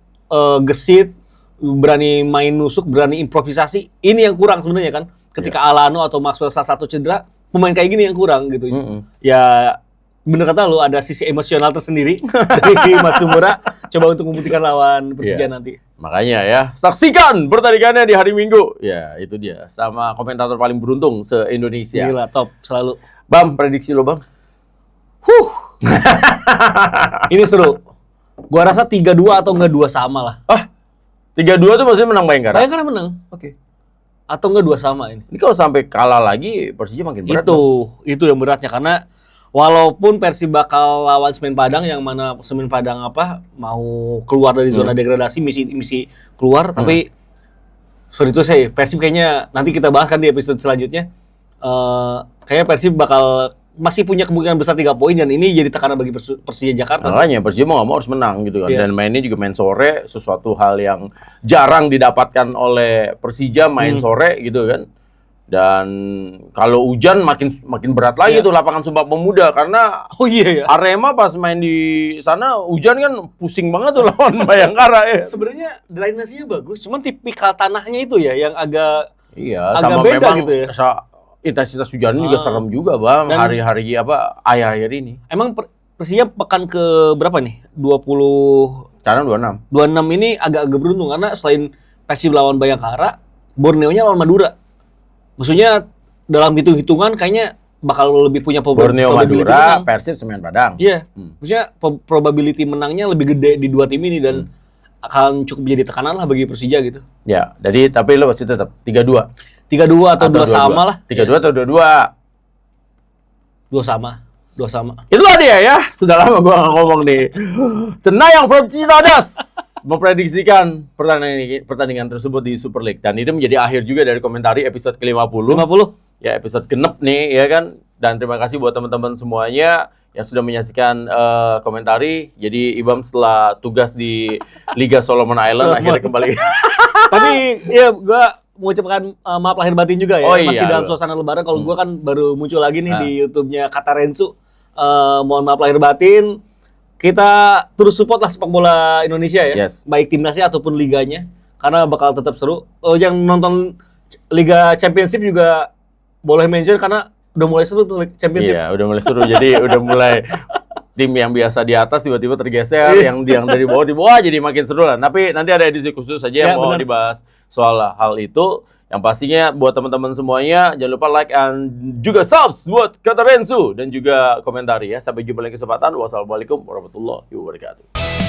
gesit, berani main nusuk, berani improvisasi. Ini yang kurang sebenarnya kan. Ketika Alano atau Maxwell salah satu cedera, pemain kayak gini yang kurang gitu. Ya bener kata lu, ada sisi emosional tersendiri dari Matsumura. Coba untuk membuktikan lawan Persija nanti. Makanya ya, saksikan pertandingannya di hari Minggu. Ya, itu dia. Sama komentator paling beruntung se-Indonesia. Gila, top selalu. Bam, prediksi lo, Bang. Ini seru. Gua rasa 3-2 atau enggak 2 sama lah. 3-2 tuh maksudnya menang Bayangkara? Bayangkara menang. Oke. Atau enggak 2 sama ini. Ini kalau sampai kalah lagi, Persija makin berat. Itu yang beratnya, karena walaupun Persib bakal lawan Semen Padang, yang mana Semen Padang mau keluar dari zona degradasi, misi keluar, tapi sorry itu saya Persib kayaknya nanti kita bahas kan di episode selanjutnya. Kayaknya Persib bakal masih punya kemungkinan besar 3 poin, dan ini jadi tekanan bagi Persija Jakarta. Makanya Persija mau nggak mau harus menang gitu kan. Dan mainnya juga main sore, sesuatu hal yang jarang didapatkan oleh Persija main sore gitu kan. Dan kalau hujan makin berat lagi tuh lapangan Sumpah Pemuda karena Oh iya ya. Arema pas main di sana hujan kan pusing banget tuh lawan Bayangkara ya. Sebenarnya drainasinya bagus, cuman tipikal tanahnya itu ya yang agak Iya, agak sama beda memang gitu ya. Intensitas hujan juga serem juga, Bang. Dan- Hari-hari akhir-akhir ini. emang Persija pekan ke berapa nih? 26 Sekarang 26. ini agak-agak beruntung karena selain Persib lawan Bayangkara, Borneo-nya lawan Madura. Maksudnya dalam hitung-hitungan kayaknya bakal lebih punya Borneo probability Madura, menang. Persib Semen Padang. Iya. Maksudnya probability menangnya lebih gede di dua tim ini dan akan cukup jadi tekanan lah bagi Persija gitu. Ya, jadi tapi lo pasti tetap 3-2. 3-2 atau 2 sama lah. 3-2 atau 2-2. 2 sama. 2 sama. Itulah dia ya. Sudah lama gua nggak ngomong nih. Cenayang from Cicadas memprediksikan pertandingan tersebut di Super League dan itu menjadi akhir juga dari komentari episode ke-50. 50. Ya, episode genep nih ya kan. Dan terima kasih buat teman-teman semuanya yang sudah menyaksikan komentari. Jadi Ibam setelah tugas di Liga Solomon Island akhirnya kembali. Tapi ya gua mengucapkan maaf lahir batin juga ya. Oh, Masih iya, dalam loh. suasana lebaran. Kalau gua kan baru muncul lagi nih di YouTube-nya Kata Rensu. Mohon maaf lahir batin. Kita terus support lah sepak bola Indonesia ya. Yes. Baik timnasnya ataupun liganya. Karena bakal tetap seru. Yang nonton Liga Championship juga boleh mention karena udah mulai seru tuh Championship. Iya, udah mulai seru. Jadi udah mulai tim yang biasa di atas tiba-tiba tergeser, yang dari bawah di bawah jadi makin seru lah. Tapi nanti ada edisi khusus saja yang mau benar. dibahas soal hal itu. Yang pastinya buat teman-teman semuanya jangan lupa like and juga subs buat Kata Rensu dan juga komentari ya. Sampai jumpa lagi kesempatan. Wassalamualaikum warahmatullahi wabarakatuh.